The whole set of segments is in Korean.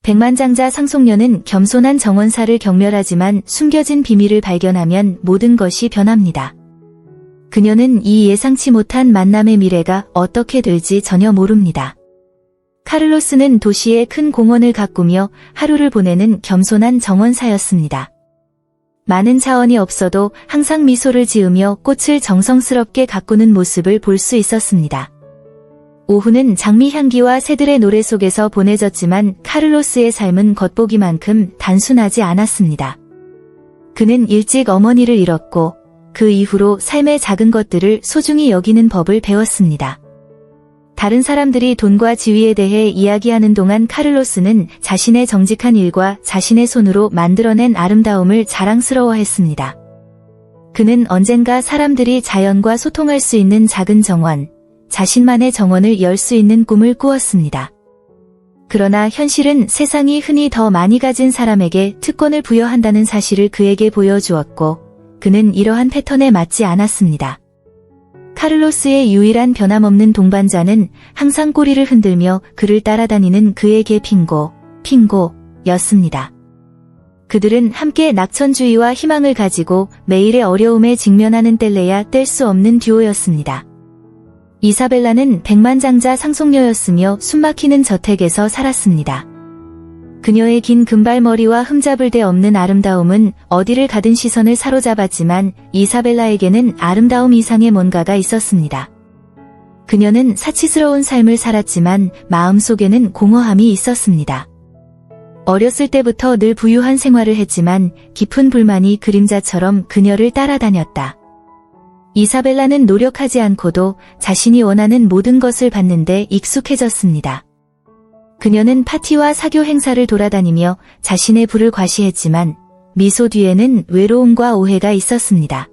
백만장자 상속녀는 겸손한 정원사를 경멸하지만 숨겨진 비밀을 발견하면 모든 것이 변합니다. 그녀는 이 예상치 못한 만남의 미래가 어떻게 될지 전혀 모릅니다. 카를로스는 도시에 큰 공원을 가꾸며 하루를 보내는 겸손한 정원사였습니다. 많은 자원이 없어도 항상 미소를 지으며 꽃을 정성스럽게 가꾸는 모습을 볼 수 있었습니다. 오후는 장미 향기와 새들의 노래 속에서 보내졌지만 카를로스의 삶은 겉보기만큼 단순하지 않았습니다. 그는 일찍 어머니를 잃었고 그 이후로 삶의 작은 것들을 소중히 여기는 법을 배웠습니다. 다른 사람들이 돈과 지위에 대해 이야기하는 동안 카를로스는 자신의 정직한 일과 자신의 손으로 만들어낸 아름다움을 자랑스러워했습니다. 그는 언젠가 사람들이 자연과 소통할 수 있는 작은 정원, 자신만의 정원을 열 수 있는 꿈을 꾸었습니다. 그러나 현실은 세상이 흔히 더 많이 가진 사람에게 특권을 부여한다는 사실을 그에게 보여주었고, 그는 이러한 패턴에 맞지 않았습니다. 카를로스의 유일한 변함없는 동반자는 항상 꼬리를 흔들며 그를 따라다니는 그의 개 핑고였습니다. 그들은 함께 낙천주의와 희망을 가지고 매일의 어려움에 직면하는 뗄래야 뗄 수 없는 듀오였습니다. 이사벨라는 백만장자 상속녀였으며 숨막히는 저택에서 살았습니다. 그녀의 긴 금발머리와 흠잡을 데 없는 아름다움은 어디를 가든 시선을 사로잡았지만 이사벨라에게는 아름다움 이상의 뭔가가 있었습니다. 그녀는 사치스러운 삶을 살았지만 마음속에는 공허함이 있었습니다. 어렸을 때부터 늘 부유한 생활을 했지만 깊은 불만이 그림자처럼 그녀를 따라다녔다. 이사벨라는 노력하지 않고도 자신이 원하는 모든 것을 받는데 익숙해졌습니다. 그녀는 파티와 사교 행사를 돌아다니며 자신의 부를 과시했지만 미소 뒤에는 외로움과 오해가 있었습니다.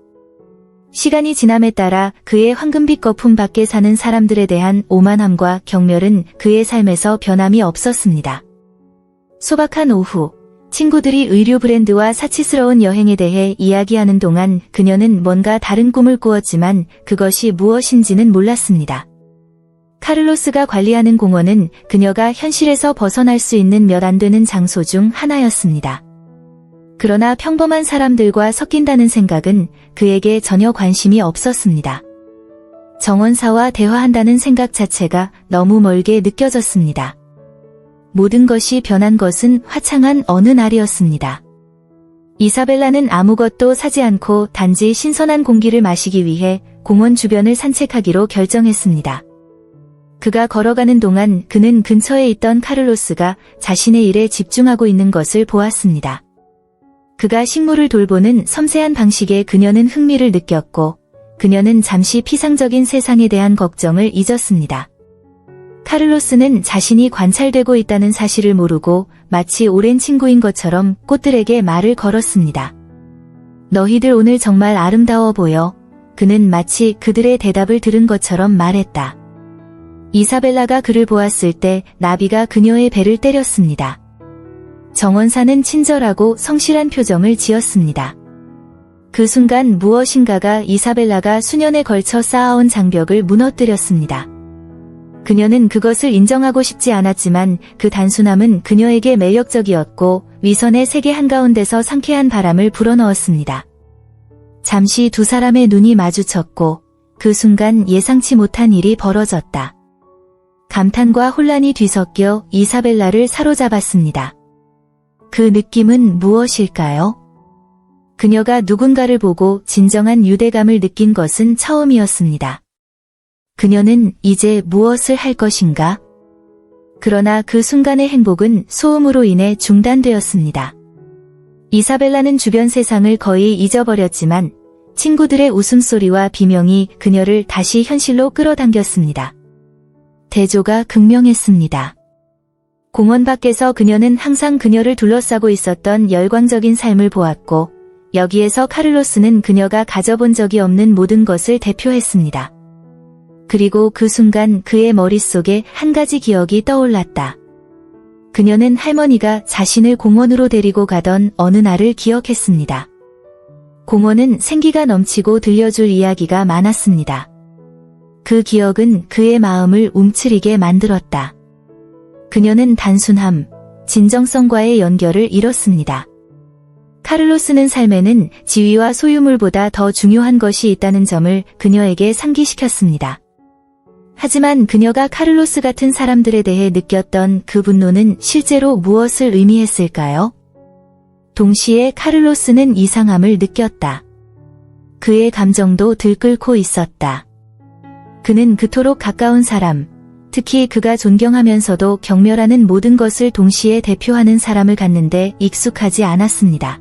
시간이 지남에 따라 그의 황금빛 거품 밖에 사는 사람들에 대한 오만함과 경멸은 그의 삶에서 변함이 없었습니다. 소박한 오후, 친구들이 의류 브랜드와 사치스러운 여행에 대해 이야기하는 동안 그녀는 뭔가 다른 꿈을 꾸었지만 그것이 무엇인지는 몰랐습니다. 카를로스가 관리하는 공원은 그녀가 현실에서 벗어날 수 있는 몇 안 되는 장소 중 하나였습니다. 그러나 평범한 사람들과 섞인다는 생각은 그에게 전혀 관심이 없었습니다. 정원사와 대화한다는 생각 자체가 너무 멀게 느껴졌습니다. 모든 것이 변한 것은 화창한 어느 날이었습니다. 이사벨라는 아무것도 사지 않고 단지 신선한 공기를 마시기 위해 공원 주변을 산책하기로 결정했습니다. 그가 걸어가는 동안 그는 근처에 있던 카를로스가 자신의 일에 집중하고 있는 것을 보았습니다. 그가 식물을 돌보는 섬세한 방식에 그녀는 흥미를 느꼈고 그녀는 잠시 피상적인 세상에 대한 걱정을 잊었습니다. 카를로스는 자신이 관찰되고 있다는 사실을 모르고 마치 오랜 친구인 것처럼 꽃들에게 말을 걸었습니다. 너희들 오늘 정말 아름다워 보여. 그는 마치 그들의 대답을 들은 것처럼 말했다. 이사벨라가 그를 보았을 때 나비가 그녀의 배를 때렸습니다. 정원사는 친절하고 성실한 표정을 지었습니다. 그 순간 무엇인가가 이사벨라가 수년에 걸쳐 쌓아온 장벽을 무너뜨렸습니다. 그녀는 그것을 인정하고 싶지 않았지만 그 단순함은 그녀에게 매력적이었고 위선의 세계 한가운데서 상쾌한 바람을 불어넣었습니다. 잠시 두 사람의 눈이 마주쳤고 그 순간 예상치 못한 일이 벌어졌다. 감탄과 혼란이 뒤섞여 이사벨라를 사로잡았습니다. 그 느낌은 무엇일까요? 그녀가 누군가를 보고 진정한 유대감을 느낀 것은 처음이었습니다. 그녀는 이제 무엇을 할 것인가? 그러나 그 순간의 행복은 소음으로 인해 중단되었습니다. 이사벨라는 주변 세상을 거의 잊어버렸지만 친구들의 웃음소리와 비명이 그녀를 다시 현실로 끌어당겼습니다. 대조가 극명했습니다. 공원 밖에서 그녀는 항상 그녀를 둘러싸고 있었던 열광적인 삶을 보았고 여기에서 카를로스는 그녀가 가져본 적이 없는 모든 것을 대표했습니다. 그리고 그 순간 그의 머릿속에 한 가지 기억이 떠올랐다. 그녀는 할머니가 자신을 공원으로 데리고 가던 어느 날을 기억했습니다. 공원은 생기가 넘치고 들려줄 이야기가 많았습니다. 그 기억은 그의 마음을 움츠리게 만들었다. 그녀는 단순함, 진정성과의 연결을 잃었습니다. 카를로스는 삶에는 지위와 소유물보다 더 중요한 것이 있다는 점을 그녀에게 상기시켰습니다. 하지만 그녀가 카를로스 같은 사람들에 대해 느꼈던 그 분노는 실제로 무엇을 의미했을까요? 동시에 카를로스는 이상함을 느꼈다. 그의 감정도 들끓고 있었다. 그는 그토록 가까운 사람, 특히 그가 존경하면서도 경멸하는 모든 것을 동시에 대표하는 사람을 갖는데 익숙하지 않았습니다.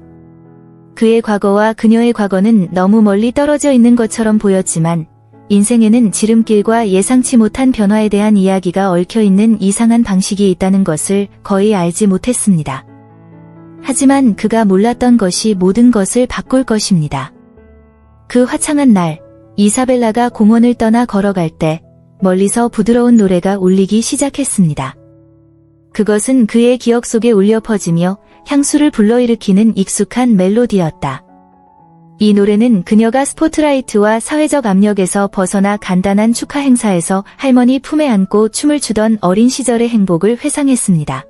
그의 과거와 그녀의 과거는 너무 멀리 떨어져 있는 것처럼 보였지만 인생에는 지름길과 예상치 못한 변화에 대한 이야기가 얽혀있는 이상한 방식이 있다는 것을 거의 알지 못했습니다. 하지만 그가 몰랐던 것이 모든 것을 바꿀 것입니다. 그 화창한 날, 이사벨라가 공원을 떠나 걸어갈 때 멀리서 부드러운 노래가 울리기 시작했습니다. 그것은 그의 기억 속에 울려 퍼지며 향수를 불러일으키는 익숙한 멜로디였다. 이 노래는 그녀가 스포트라이트와 사회적 압력에서 벗어나 간단한 축하 행사에서 할머니 품에 안고 춤을 추던 어린 시절의 행복을 회상했습니다.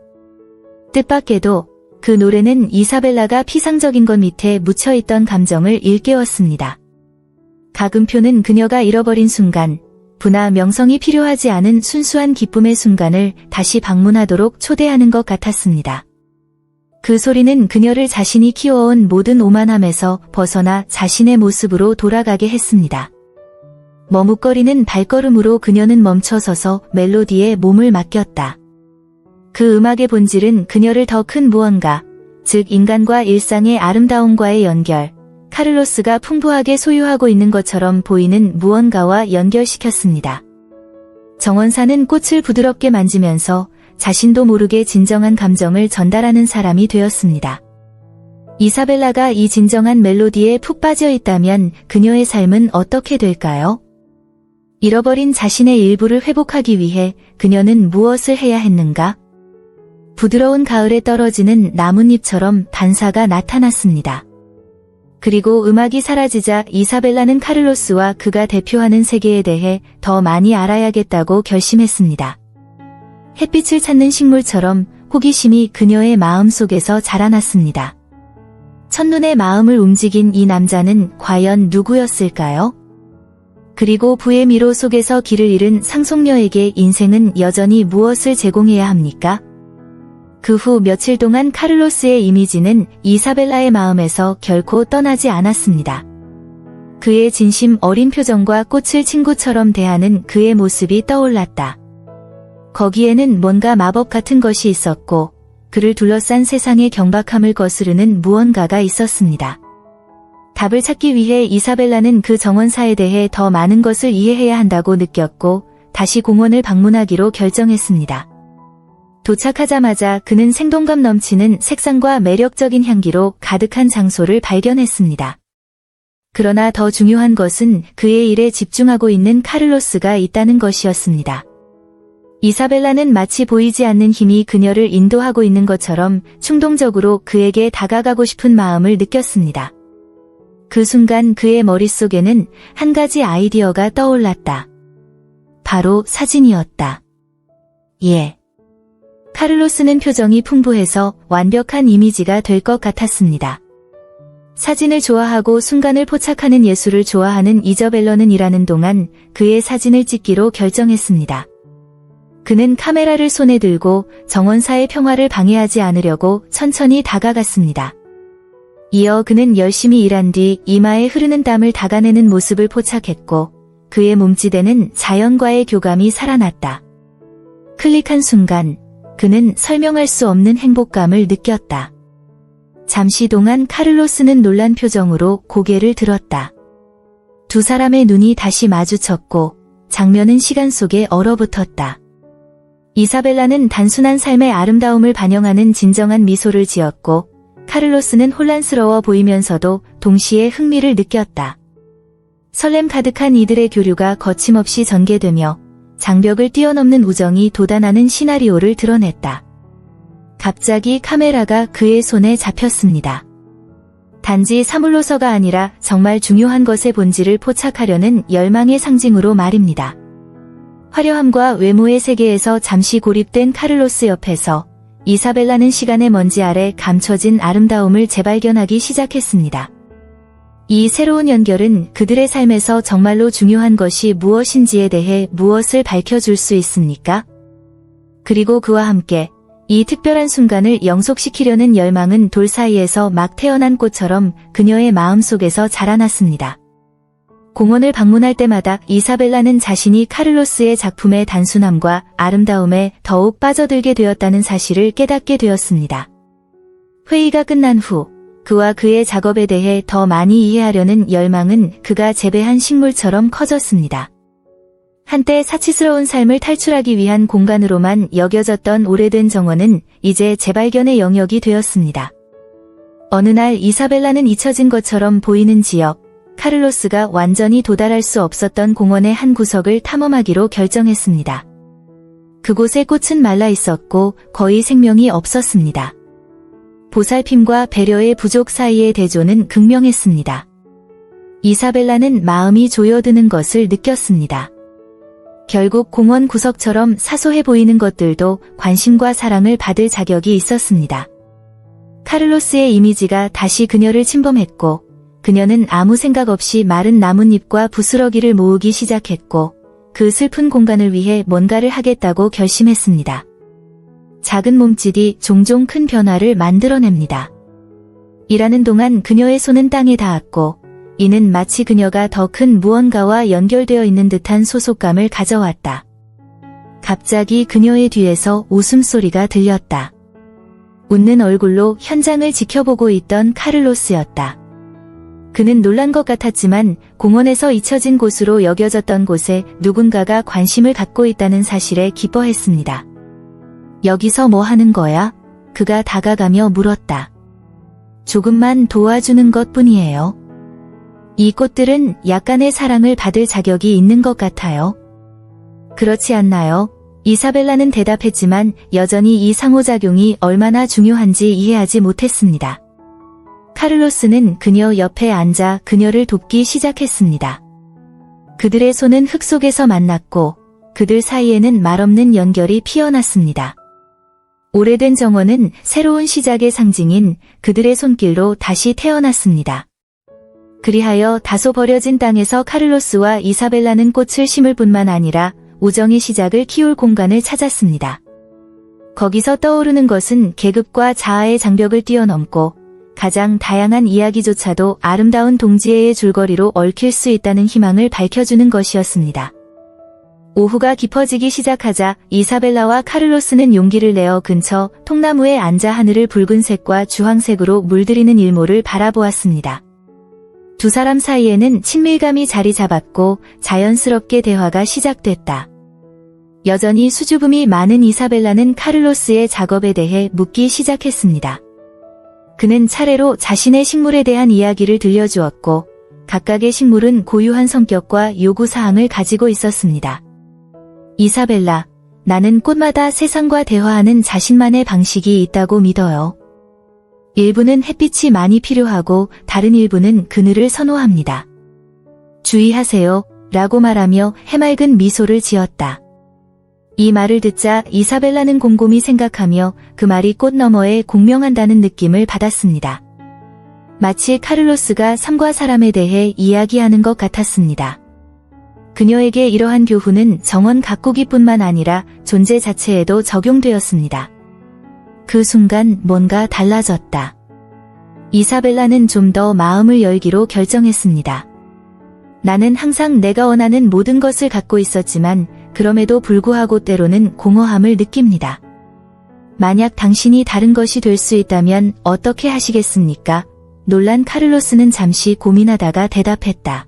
뜻밖에도 그 노래는 이사벨라가 피상적인 것 밑에 묻혀있던 감정을 일깨웠습니다. 가금표는 그녀가 잃어버린 순간, 부나 명성이 필요하지 않은 순수한 기쁨의 순간을 다시 방문하도록 초대하는 것 같았습니다. 그 소리는 그녀를 자신이 키워온 모든 오만함에서 벗어나 자신의 모습으로 돌아가게 했습니다. 머뭇거리는 발걸음으로 그녀는 멈춰서서 멜로디에 몸을 맡겼다. 그 음악의 본질은 그녀를 더 큰 무언가, 즉 인간과 일상의 아름다움과의 연결, 카를로스가 풍부하게 소유하고 있는 것처럼 보이는 무언가와 연결시켰습니다. 정원사는 꽃을 부드럽게 만지면서 자신도 모르게 진정한 감정을 전달하는 사람이 되었습니다. 이사벨라가 이 진정한 멜로디에 푹 빠져 있다면 그녀의 삶은 어떻게 될까요? 잃어버린 자신의 일부를 회복하기 위해 그녀는 무엇을 해야 했는가? 부드러운 가을에 떨어지는 나뭇잎처럼 반사가 나타났습니다. 그리고 음악이 사라지자 이사벨라는 카를로스와 그가 대표하는 세계에 대해 더 많이 알아야겠다고 결심했습니다. 햇빛을 찾는 식물처럼 호기심이 그녀의 마음속에서 자라났습니다. 첫눈에 마음을 움직인 이 남자는 과연 누구였을까요? 그리고 부의 미로 속에서 길을 잃은 상속녀에게 인생은 여전히 무엇을 제공해야 합니까? 그 후 며칠 동안 카를로스의 이미지는 이사벨라의 마음에서 결코 떠나지 않았습니다. 그의 진심 어린 표정과 꽃을 친구처럼 대하는 그의 모습이 떠올랐다. 거기에는 뭔가 마법 같은 것이 있었고 그를 둘러싼 세상의 경박함을 거스르는 무언가가 있었습니다. 답을 찾기 위해 이사벨라는 그 정원사에 대해 더 많은 것을 이해해야 한다고 느꼈고 다시 공원을 방문하기로 결정했습니다. 도착하자마자 그는 생동감 넘치는 색상과 매력적인 향기로 가득한 장소를 발견했습니다. 그러나 더 중요한 것은 그의 일에 집중하고 있는 카를로스가 있다는 것이었습니다. 이사벨라는 마치 보이지 않는 힘이 그녀를 인도하고 있는 것처럼 충동적으로 그에게 다가가고 싶은 마음을 느꼈습니다. 그 순간 그의 머릿속에는 한 가지 아이디어가 떠올랐다. 바로 사진이었다. 예. 카를로스는 표정이 풍부해서 완벽한 이미지가 될 것 같았습니다. 사진을 좋아하고 순간을 포착하는 예술을 좋아하는 이저벨러는 일하는 동안 그의 사진을 찍기로 결정했습니다. 그는 카메라를 손에 들고 정원사의 평화를 방해하지 않으려고 천천히 다가갔습니다. 이어 그는 열심히 일한 뒤 이마에 흐르는 땀을 닦아내는 모습을 포착했고 그의 몸짓에는 자연과의 교감이 살아났다. 클릭한 순간 그는 설명할 수 없는 행복감을 느꼈다. 잠시 동안 카를로스는 놀란 표정으로 고개를 들었다. 두 사람의 눈이 다시 마주쳤고 장면은 시간 속에 얼어붙었다. 이사벨라는 단순한 삶의 아름다움을 반영하는 진정한 미소를 지었고 카를로스는 혼란스러워 보이면서도 동시에 흥미를 느꼈다. 설렘 가득한 이들의 교류가 거침없이 전개되며 장벽을 뛰어넘는 우정이 돋아나는 시나리오를 드러냈다. 갑자기 카메라가 그의 손에 잡혔습니다. 단지 사물로서가 아니라 정말 중요한 것의 본질을 포착하려는 열망의 상징으로 말입니다. 화려함과 외모의 세계에서 잠시 고립된 카를로스 옆에서 이사벨라는 시간의 먼지 아래 감춰진 아름다움을 재발견하기 시작했습니다. 이 새로운 연결은 그들의 삶에서 정말로 중요한 것이 무엇인지에 대해 무엇을 밝혀줄 수 있습니까? 그리고 그와 함께 이 특별한 순간을 영속시키려는 열망은 돌 사이에서 막 태어난 꽃처럼 그녀의 마음속에서 자라났습니다. 공원을 방문할 때마다 이사벨라는 자신이 카를로스의 작품의 단순함과 아름다움에 더욱 빠져들게 되었다는 사실을 깨닫게 되었습니다. 회의가 끝난 후 그와 그의 작업에 대해 더 많이 이해하려는 열망은 그가 재배한 식물처럼 커졌습니다. 한때 사치스러운 삶을 탈출하기 위한 공간으로만 여겨졌던 오래된 정원은 이제 재발견의 영역이 되었습니다. 어느 날 이사벨라는 잊혀진 것처럼 보이는 지역, 카를로스가 완전히 도달할 수 없었던 공원의 한 구석을 탐험하기로 결정했습니다. 그곳의 꽃은 말라 있었고 거의 생명이 없었습니다. 보살핌과 배려의 부족 사이의 대조는 극명했습니다. 이사벨라는 마음이 조여드는 것을 느꼈습니다. 결국 공원 구석처럼 사소해 보이는 것들도 관심과 사랑을 받을 자격이 있었습니다. 카를로스의 이미지가 다시 그녀를 침범했고 그녀는 아무 생각 없이 마른 나뭇잎과 부스러기를 모으기 시작했고 그 슬픈 공간을 위해 뭔가를 하겠다고 결심했습니다. 작은 몸짓이 종종 큰 변화를 만들어냅니다. 일하는 동안 그녀의 손은 땅에 닿았고 이는 마치 그녀가 더 큰 무언가와 연결되어 있는 듯한 소속감을 가져왔다. 갑자기 그녀의 뒤에서 웃음소리가 들렸다. 웃는 얼굴로 현장을 지켜보고 있던 카를로스였다. 그는 놀란 것 같았지만 공원에서 잊혀진 곳으로 여겨졌던 곳에 누군가가 관심을 갖고 있다는 사실에 기뻐했습니다. 여기서 뭐 하는 거야? 그가 다가가며 물었다. 조금만 도와주는 것뿐이에요. 이 꽃들은 약간의 사랑을 받을 자격이 있는 것 같아요. 그렇지 않나요? 이사벨라는 대답했지만 여전히 이 상호작용이 얼마나 중요한지 이해하지 못했습니다. 카를로스는 그녀 옆에 앉아 그녀를 돕기 시작했습니다. 그들의 손은 흙 속에서 만났고 그들 사이에는 말없는 연결이 피어났습니다. 오래된 정원은 새로운 시작의 상징인 그들의 손길로 다시 태어났습니다. 그리하여 다소 버려진 땅에서 카를로스와 이사벨라는 꽃을 심을 뿐만 아니라 우정의 시작을 키울 공간을 찾았습니다. 거기서 떠오르는 것은 계급과 자아의 장벽을 뛰어넘고 가장 다양한 이야기조차도 아름다운 동지애의 줄거리로 얽힐 수 있다는 희망을 밝혀주는 것이었습니다. 오후가 깊어지기 시작하자 이사벨라와 카를로스는 용기를 내어 근처 통나무에 앉아 하늘을 붉은색과 주황색으로 물들이는 일몰을 바라보았습니다. 두 사람 사이에는 친밀감이 자리 잡았고 자연스럽게 대화가 시작됐다. 여전히 수줍음이 많은 이사벨라는 카를로스의 작업에 대해 묻기 시작했습니다. 그는 차례로 자신의 식물에 대한 이야기를 들려주었고 각각의 식물은 고유한 성격과 요구사항을 가지고 있었습니다. 이사벨라, 나는 꽃마다 세상과 대화하는 자신만의 방식이 있다고 믿어요. 일부는 햇빛이 많이 필요하고 다른 일부는 그늘을 선호합니다. 주의하세요, 라고 말하며 해맑은 미소를 지었다. 이 말을 듣자 이사벨라는 곰곰이 생각하며 그 말이 꽃 너머에 공명한다는 느낌을 받았습니다. 마치 카를로스가 삶과 사람에 대해 이야기하는 것 같았습니다. 그녀에게 이러한 교훈은 정원 가꾸기뿐만 아니라 존재 자체에도 적용되었습니다. 그 순간 뭔가 달라졌다. 이사벨라는 좀 더 마음을 열기로 결정했습니다. 나는 항상 내가 원하는 모든 것을 갖고 있었지만 그럼에도 불구하고 때로는 공허함을 느낍니다. 만약 당신이 다른 것이 될 수 있다면 어떻게 하시겠습니까? 놀란 카를로스는 잠시 고민하다가 대답했다.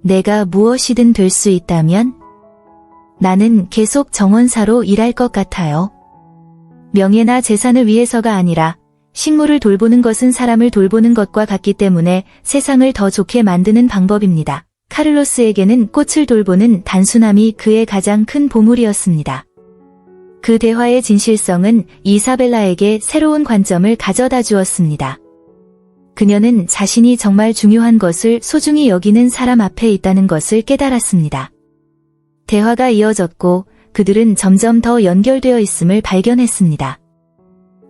내가 무엇이든 될 수 있다면? 나는 계속 정원사로 일할 것 같아요. 명예나 재산을 위해서가 아니라 식물을 돌보는 것은 사람을 돌보는 것과 같기 때문에 세상을 더 좋게 만드는 방법입니다. 카를로스에게는 꽃을 돌보는 단순함이 그의 가장 큰 보물이었습니다. 그 대화의 진실성은 이사벨라에게 새로운 관점을 가져다 주었습니다. 그녀는 자신이 정말 중요한 것을 소중히 여기는 사람 앞에 있다는 것을 깨달았습니다. 대화가 이어졌고 그들은 점점 더 연결되어 있음을 발견했습니다.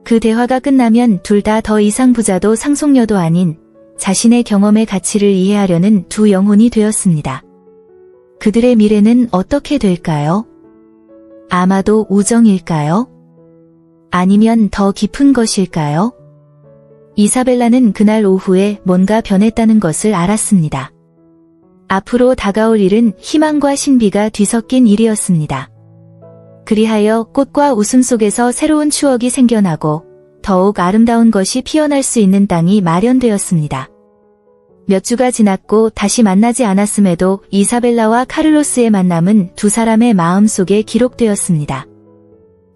그 대화가 끝나면 둘 다 더 이상 부자도 상속녀도 아닌 자신의 경험의 가치를 이해하려는 두 영혼이 되었습니다. 그들의 미래는 어떻게 될까요? 아마도 우정일까요? 아니면 더 깊은 것일까요? 이사벨라는 그날 오후에 뭔가 변했다는 것을 알았습니다. 앞으로 다가올 일은 희망과 신비가 뒤섞인 일이었습니다. 그리하여 꽃과 웃음 속에서 새로운 추억이 생겨나고 더욱 아름다운 것이 피어날 수 있는 땅이 마련되었습니다. 몇 주가 지났고 다시 만나지 않았음에도 이사벨라와 카를로스의 만남은 두 사람의 마음속에 기록되었습니다.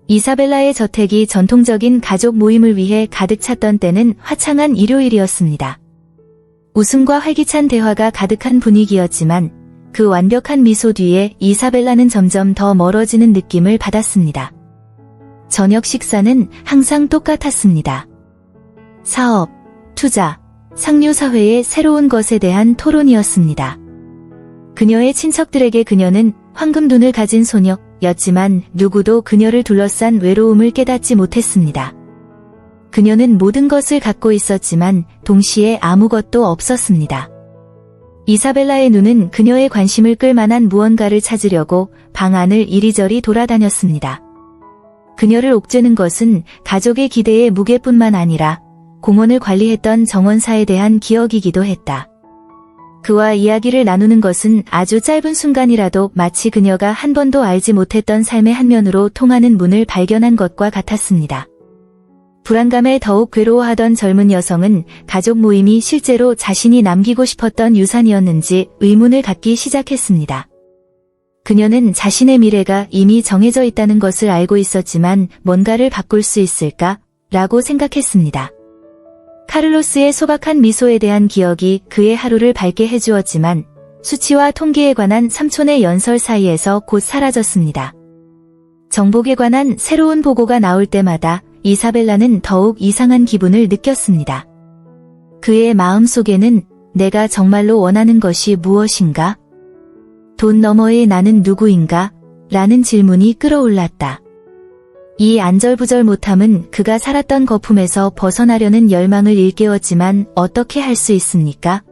이사벨라의 저택이 전통적인 가족 모임을 위해 가득 찼던 때는 화창한 일요일이었습니다. 웃음과 활기찬 대화가 가득한 분위기였지만 그 완벽한 미소 뒤에 이사벨라는 점점 더 멀어지는 느낌을 받았습니다. 저녁 식사는 항상 똑같았습니다. 사업, 투자, 상류사회의 새로운 것에 대한 토론이었습니다. 그녀의 친척들에게 그녀는 황금눈을 가진 소녀였지만 누구도 그녀를 둘러싼 외로움을 깨닫지 못했습니다. 그녀는 모든 것을 갖고 있었지만 동시에 아무것도 없었습니다. 이사벨라의 눈은 그녀의 관심을 끌 만한 무언가를 찾으려고 방 안을 이리저리 돌아다녔습니다. 그녀를 옥죄는 것은 가족의 기대의 무게뿐만 아니라 공원을 관리했던 정원사에 대한 기억이기도 했다. 그와 이야기를 나누는 것은 아주 짧은 순간이라도 마치 그녀가 한 번도 알지 못했던 삶의 한 면으로 통하는 문을 발견한 것과 같았습니다. 불안감에 더욱 괴로워하던 젊은 여성은 가족 모임이 실제로 자신이 남기고 싶었던 유산이었는지 의문을 갖기 시작했습니다. 그녀는 자신의 미래가 이미 정해져 있다는 것을 알고 있었지만 뭔가를 바꿀 수 있을까? 라고 생각했습니다. 카를로스의 소박한 미소에 대한 기억이 그의 하루를 밝게 해주었지만 수치와 통계에 관한 삼촌의 연설 사이에서 곧 사라졌습니다. 정복에 관한 새로운 보고가 나올 때마다 이사벨라는 더욱 이상한 기분을 느꼈습니다. 그의 마음속에는 내가 정말로 원하는 것이 무엇인가? 돈 너머의 나는 누구인가? 라는 질문이 끌어올랐다. 이 안절부절 못함은 그가 살았던 거품에서 벗어나려는 열망을 일깨웠지만 어떻게 할 수 있습니까?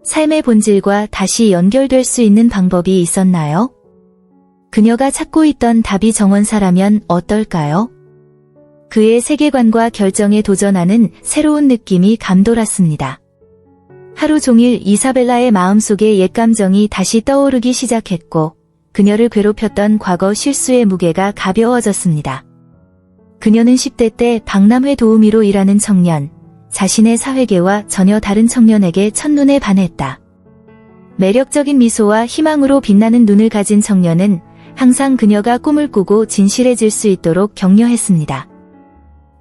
삶의 본질과 다시 연결될 수 있는 방법이 있었나요? 그녀가 찾고 있던 답이 정원사라면 어떨까요? 그의 세계관과 결정에 도전하는 새로운 느낌이 감돌았습니다. 하루 종일 이사벨라의 마음속에 옛 감정이 다시 떠오르기 시작했고 그녀를 괴롭혔던 과거 실수의 무게가 가벼워졌습니다. 그녀는 10대 때 박람회 도우미로 일하는 청년, 자신의 사회계와 전혀 다른 청년에게 첫눈에 반했다. 매력적인 미소와 희망으로 빛나는 눈을 가진 청년은 항상 그녀가 꿈을 꾸고 진실해질 수 있도록 격려했습니다.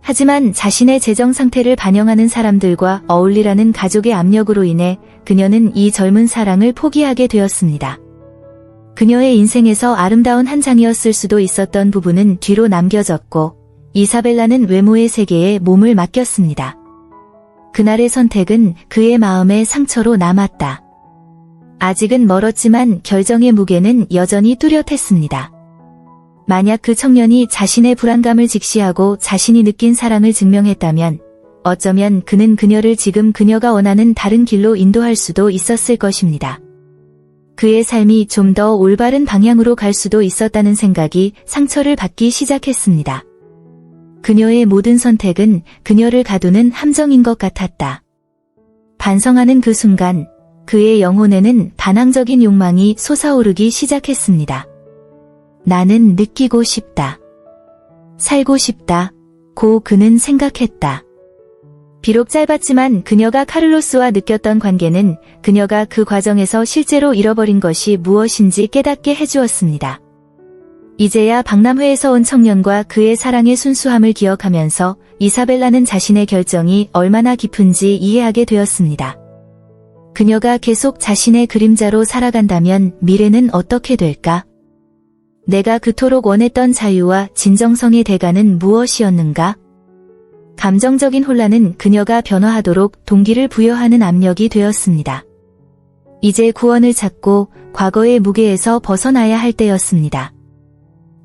하지만 자신의 재정 상태를 반영하는 사람들과 어울리라는 가족의 압력으로 인해 그녀는 이 젊은 사랑을 포기하게 되었습니다. 그녀의 인생에서 아름다운 한 장이었을 수도 있었던 부분은 뒤로 남겨졌고 이사벨라는 외모의 세계에 몸을 맡겼습니다. 그날의 선택은 그의 마음의 상처로 남았다. 아직은 멀었지만 결정의 무게는 여전히 뚜렷했습니다. 만약 그 청년이 자신의 불안감을 직시하고 자신이 느낀 사랑을 증명했다면 어쩌면 그는 그녀를 지금 그녀가 원하는 다른 길로 인도할 수도 있었을 것입니다. 그의 삶이 좀 더 올바른 방향으로 갈 수도 있었다는 생각이 상처를 받기 시작했습니다. 그녀의 모든 선택은 그녀를 가두는 함정인 것 같았다. 반성하는 그 순간 그의 영혼에는 반항적인 욕망이 솟아오르기 시작했습니다. 나는 느끼고 싶다. 살고 싶다. 고 그는 생각했다. 비록 짧았지만 그녀가 카를로스와 느꼈던 관계는 그녀가 그 과정에서 실제로 잃어버린 것이 무엇인지 깨닫게 해주었습니다. 이제야 박람회에서 온 청년과 그의 사랑의 순수함을 기억하면서 이사벨라는 자신의 결정이 얼마나 깊은지 이해하게 되었습니다. 그녀가 계속 자신의 그림자로 살아간다면 미래는 어떻게 될까? 내가 그토록 원했던 자유와 진정성의 대가는 무엇이었는가? 감정적인 혼란은 그녀가 변화하도록 동기를 부여하는 압력이 되었습니다. 이제 구원을 찾고 과거의 무게에서 벗어나야 할 때였습니다.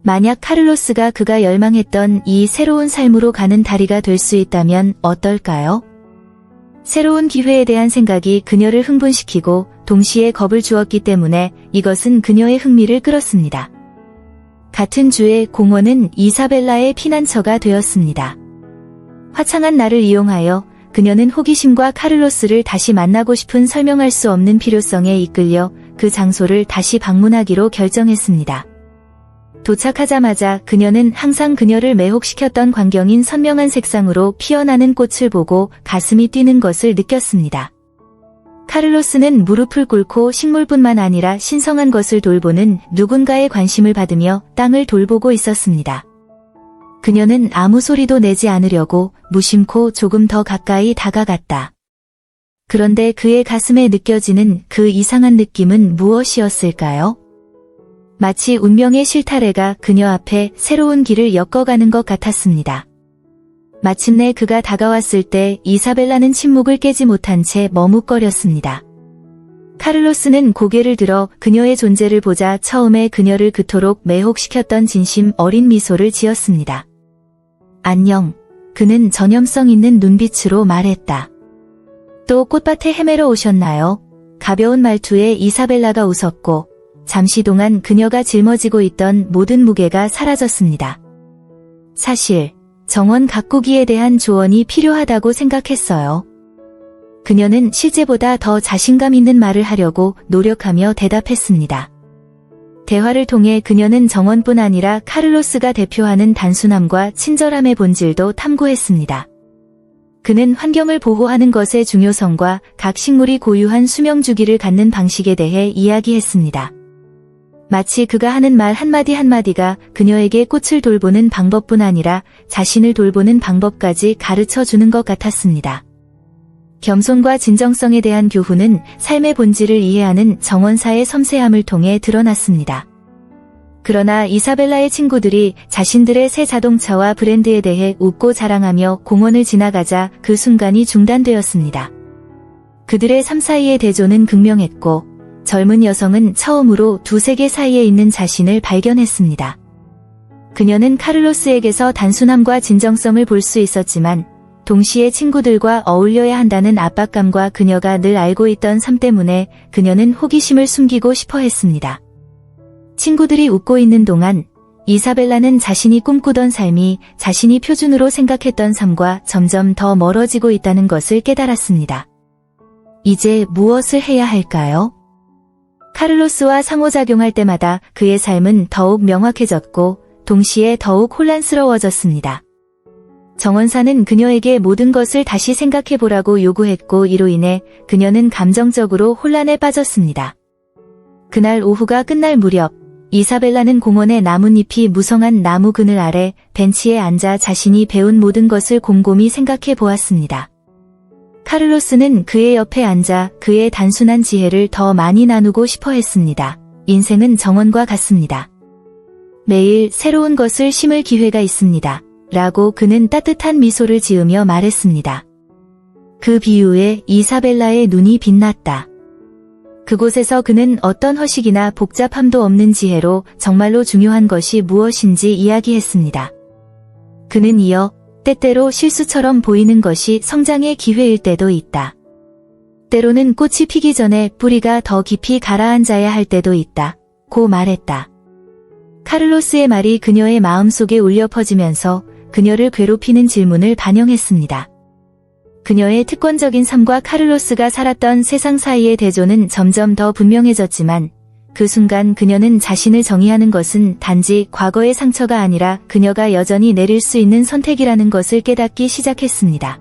만약 카를로스가 그가 열망했던 이 새로운 삶으로 가는 다리가 될 수 있다면 어떨까요? 새로운 기회에 대한 생각이 그녀를 흥분시키고 동시에 겁을 주었기 때문에 이것은 그녀의 흥미를 끌었습니다. 같은 주에 공원은 이사벨라의 피난처가 되었습니다. 화창한 날을 이용하여 그녀는 호기심과 카를로스를 다시 만나고 싶은 설명할 수 없는 필요성에 이끌려 그 장소를 다시 방문하기로 결정했습니다. 도착하자마자 그녀는 항상 그녀를 매혹시켰던 광경인 선명한 색상으로 피어나는 꽃을 보고 가슴이 뛰는 것을 느꼈습니다. 카를로스는 무릎을 꿇고 식물뿐만 아니라 신성한 것을 돌보는 누군가의 관심을 받으며 땅을 돌보고 있었습니다. 그녀는 아무 소리도 내지 않으려고 무심코 조금 더 가까이 다가갔다. 그런데 그의 가슴에 느껴지는 그 이상한 느낌은 무엇이었을까요? 마치 운명의 실타래가 그녀 앞에 새로운 길을 엮어가는 것 같았습니다. 마침내 그가 다가왔을 때 이사벨라는 침묵을 깨지 못한 채 머뭇거렸습니다. 카를로스는 고개를 들어 그녀의 존재를 보자 처음에 그녀를 그토록 매혹시켰던 진심 어린 미소를 지었습니다. 안녕. 그는 전염성 있는 눈빛으로 말했다. 또 꽃밭에 헤매러 오셨나요? 가벼운 말투에 이사벨라가 웃었고 잠시 동안 그녀가 짊어지고 있던 모든 무게가 사라졌습니다. 사실 정원 가꾸기에 대한 조언이 필요하다고 생각했어요. 그녀는 실제보다 더 자신감 있는 말을 하려고 노력하며 대답했습니다. 대화를 통해 그녀는 정원뿐 아니라 카를로스가 대표하는 단순함과 친절함의 본질도 탐구했습니다. 그는 환경을 보호하는 것의 중요성과 각 식물이 고유한 수명 주기를 갖는 방식에 대해 이야기했습니다. 마치 그가 하는 말 한마디 한마디가 그녀에게 꽃을 돌보는 방법뿐 아니라 자신을 돌보는 방법까지 가르쳐 주는 것 같았습니다. 겸손과 진정성에 대한 교훈은 삶의 본질을 이해하는 정원사의 섬세함을 통해 드러났습니다. 그러나 이사벨라의 친구들이 자신들의 새 자동차와 브랜드에 대해 웃고 자랑하며 공원을 지나가자 그 순간이 중단되었습니다. 그들의 삶 사이의 대조는 극명했고 젊은 여성은 처음으로 두 세계 사이에 있는 자신을 발견했습니다. 그녀는 카를로스에게서 단순함과 진정성을 볼 수 있었지만 동시에 친구들과 어울려야 한다는 압박감과 그녀가 늘 알고 있던 삶 때문에 그녀는 호기심을 숨기고 싶어 했습니다. 친구들이 웃고 있는 동안 이사벨라는 자신이 꿈꾸던 삶이 자신이 표준으로 생각했던 삶과 점점 더 멀어지고 있다는 것을 깨달았습니다. 이제 무엇을 해야 할까요? 카를로스와 상호작용할 때마다 그의 삶은 더욱 명확해졌고 동시에 더욱 혼란스러워졌습니다. 정원사는 그녀에게 모든 것을 다시 생각해보라고 요구했고 이로 인해 그녀는 감정적으로 혼란에 빠졌습니다. 그날 오후가 끝날 무렵 이사벨라는 공원의 나뭇잎이 무성한 나무 그늘 아래 벤치에 앉아 자신이 배운 모든 것을 곰곰이 생각해 보았습니다. 카를로스는 그의 옆에 앉아 그의 단순한 지혜를 더 많이 나누고 싶어 했습니다. 인생은 정원과 같습니다. 매일 새로운 것을 심을 기회가 있습니다. 라고 그는 따뜻한 미소를 지으며 말했습니다. 그 비유에 이사벨라의 눈이 빛났다. 그곳에서 그는 어떤 허식이나 복잡함도 없는 지혜로 정말로 중요한 것이 무엇인지 이야기했습니다. 그는 이어 때때로 실수처럼 보이는 것이 성장의 기회일 때도 있다. 때로는 꽃이 피기 전에 뿌리가 더 깊이 가라앉아야 할 때도 있다. 고 말했다. 카를로스의 말이 그녀의 마음속에 울려 퍼지면서 그녀를 괴롭히는 질문을 반영했습니다. 그녀의 특권적인 삶과 카를로스가 살았던 세상 사이의 대조는 점점 더 분명해졌지만 그 순간 그녀는 자신을 정의하는 것은 단지 과거의 상처가 아니라 그녀가 여전히 내릴 수 있는 선택이라는 것을 깨닫기 시작했습니다.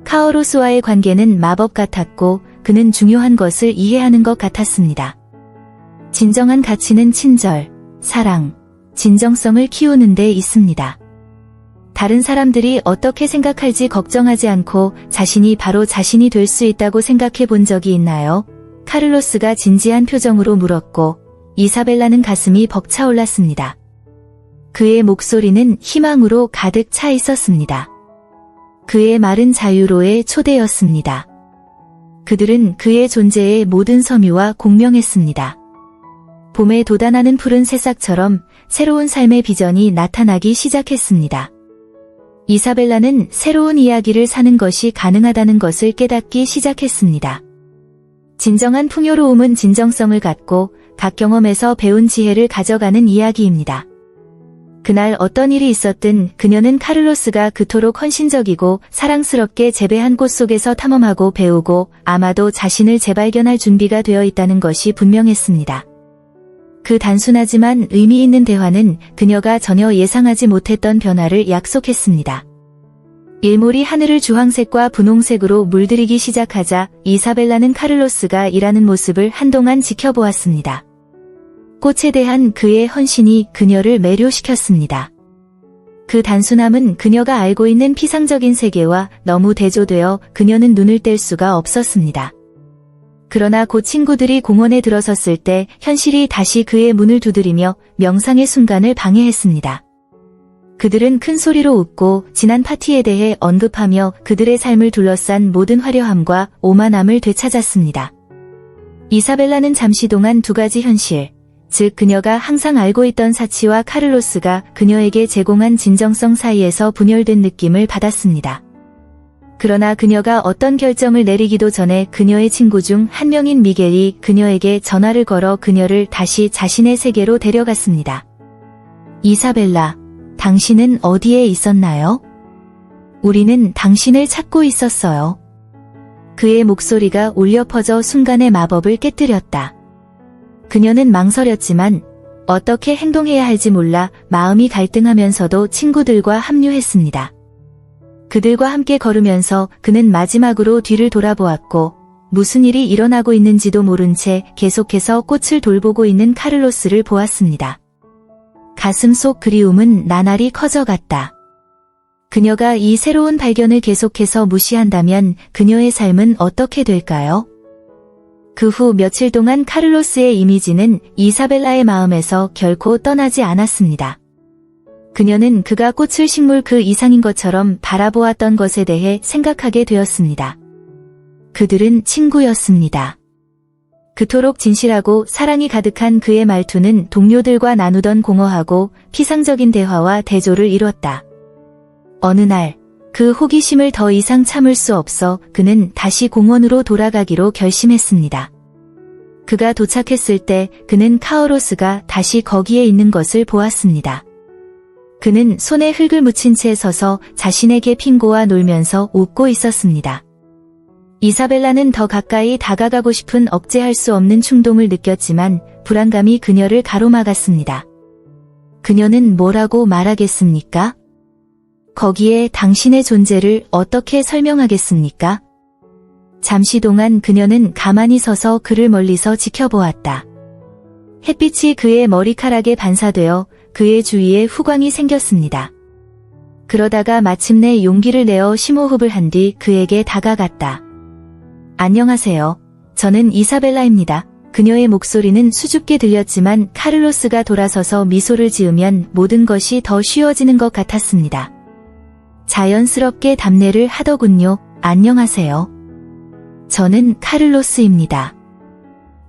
카오로스와의 관계는 마법 같았고 그는 중요한 것을 이해하는 것 같았습니다. 진정한 가치는 친절, 사랑, 진정성을 키우는 데 있습니다. 다른 사람들이 어떻게 생각할지 걱정하지 않고 자신이 바로 자신이 될 수 있다고 생각해 본 적이 있나요? 카를로스가 진지한 표정으로 물었고 이사벨라는 가슴이 벅차올랐습니다. 그의 목소리는 희망으로 가득 차 있었습니다. 그의 말은 자유로의 초대였습니다. 그들은 그의 존재의 모든 섬유와 공명했습니다. 봄에 돋아나는 푸른 새싹처럼 새로운 삶의 비전이 나타나기 시작했습니다. 이사벨라는 새로운 이야기를 사는 것이 가능하다는 것을 깨닫기 시작했습니다. 진정한 풍요로움은 진정성을 갖고 각 경험에서 배운 지혜를 가져가는 이야기입니다. 그날 어떤 일이 있었든 그녀는 카를로스가 그토록 헌신적이고 사랑스럽게 재배한 꽃 속에서 탐험하고 배우고 아마도 자신을 재발견할 준비가 되어 있다는 것이 분명했습니다. 그 단순하지만 의미 있는 대화는 그녀가 전혀 예상하지 못했던 변화를 약속했습니다. 일몰이 하늘을 주황색과 분홍색으로 물들이기 시작하자 이사벨라는 카를로스가 일하는 모습을 한동안 지켜보았습니다. 꽃에 대한 그의 헌신이 그녀를 매료시켰습니다. 그 단순함은 그녀가 알고 있는 피상적인 세계와 너무 대조되어 그녀는 눈을 뗄 수가 없었습니다. 그러나 곧 친구들이 공원에 들어섰을 때 현실이 다시 그의 문을 두드리며 명상의 순간을 방해했습니다. 그들은 큰 소리로 웃고 지난 파티에 대해 언급하며 그들의 삶을 둘러싼 모든 화려함과 오만함을 되찾았습니다. 이사벨라는 잠시 동안 두 가지 현실, 즉 그녀가 항상 알고 있던 사치와 카를로스가 그녀에게 제공한 진정성 사이에서 분열된 느낌을 받았습니다. 그러나 그녀가 어떤 결정을 내리기도 전에 그녀의 친구 중 한 명인 미겔이 그녀에게 전화를 걸어 그녀를 다시 자신의 세계로 데려갔습니다. 이사벨라, 당신은 어디에 있었나요? 우리는 당신을 찾고 있었어요. 그의 목소리가 울려 퍼져 순간의 마법을 깨뜨렸다. 그녀는 망설였지만 어떻게 행동해야 할지 몰라 마음이 갈등하면서도 친구들과 합류했습니다. 그들과 함께 걸으면서 그는 마지막으로 뒤를 돌아보았고 무슨 일이 일어나고 있는지도 모른 채 계속해서 꽃을 돌보고 있는 카를로스를 보았습니다. 가슴 속 그리움은 나날이 커져갔다. 그녀가 이 새로운 발견을 계속해서 무시한다면 그녀의 삶은 어떻게 될까요? 그 후 며칠 동안 카를로스의 이미지는 이사벨라의 마음에서 결코 떠나지 않았습니다. 그녀는 그가 꽃을 식물 그 이상인 것처럼 바라보았던 것에 대해 생각하게 되었습니다. 그들은 친구였습니다. 그토록 진실하고 사랑이 가득한 그의 말투는 동료들과 나누던 공허하고 피상적인 대화와 대조를 이뤘다. 어느 날, 그 호기심을 더 이상 참을 수 없어 그는 다시 공원으로 돌아가기로 결심했습니다. 그가 도착했을 때 그는 카오로스가 다시 거기에 있는 것을 보았습니다. 그는 손에 흙을 묻힌 채 서서 자신에게 핑고와 놀면서 웃고 있었습니다. 이사벨라는 더 가까이 다가가고 싶은 억제할 수 없는 충동을 느꼈지만 불안감이 그녀를 가로막았습니다. 그녀는 뭐라고 말하겠습니까? 거기에 당신의 존재를 어떻게 설명하겠습니까? 잠시 동안 그녀는 가만히 서서 그를 멀리서 지켜보았다. 햇빛이 그의 머리카락에 반사되어 그의 주위에 후광이 생겼습니다. 그러다가 마침내 용기를 내어 심호흡을 한 뒤 그에게 다가갔다. 안녕하세요. 저는 이사벨라입니다. 그녀의 목소리는 수줍게 들렸지만 카를로스가 돌아서서 미소를 지으면 모든 것이 더 쉬워지는 것 같았습니다. 자연스럽게 답례를 하더군요. 안녕하세요. 저는 카를로스입니다.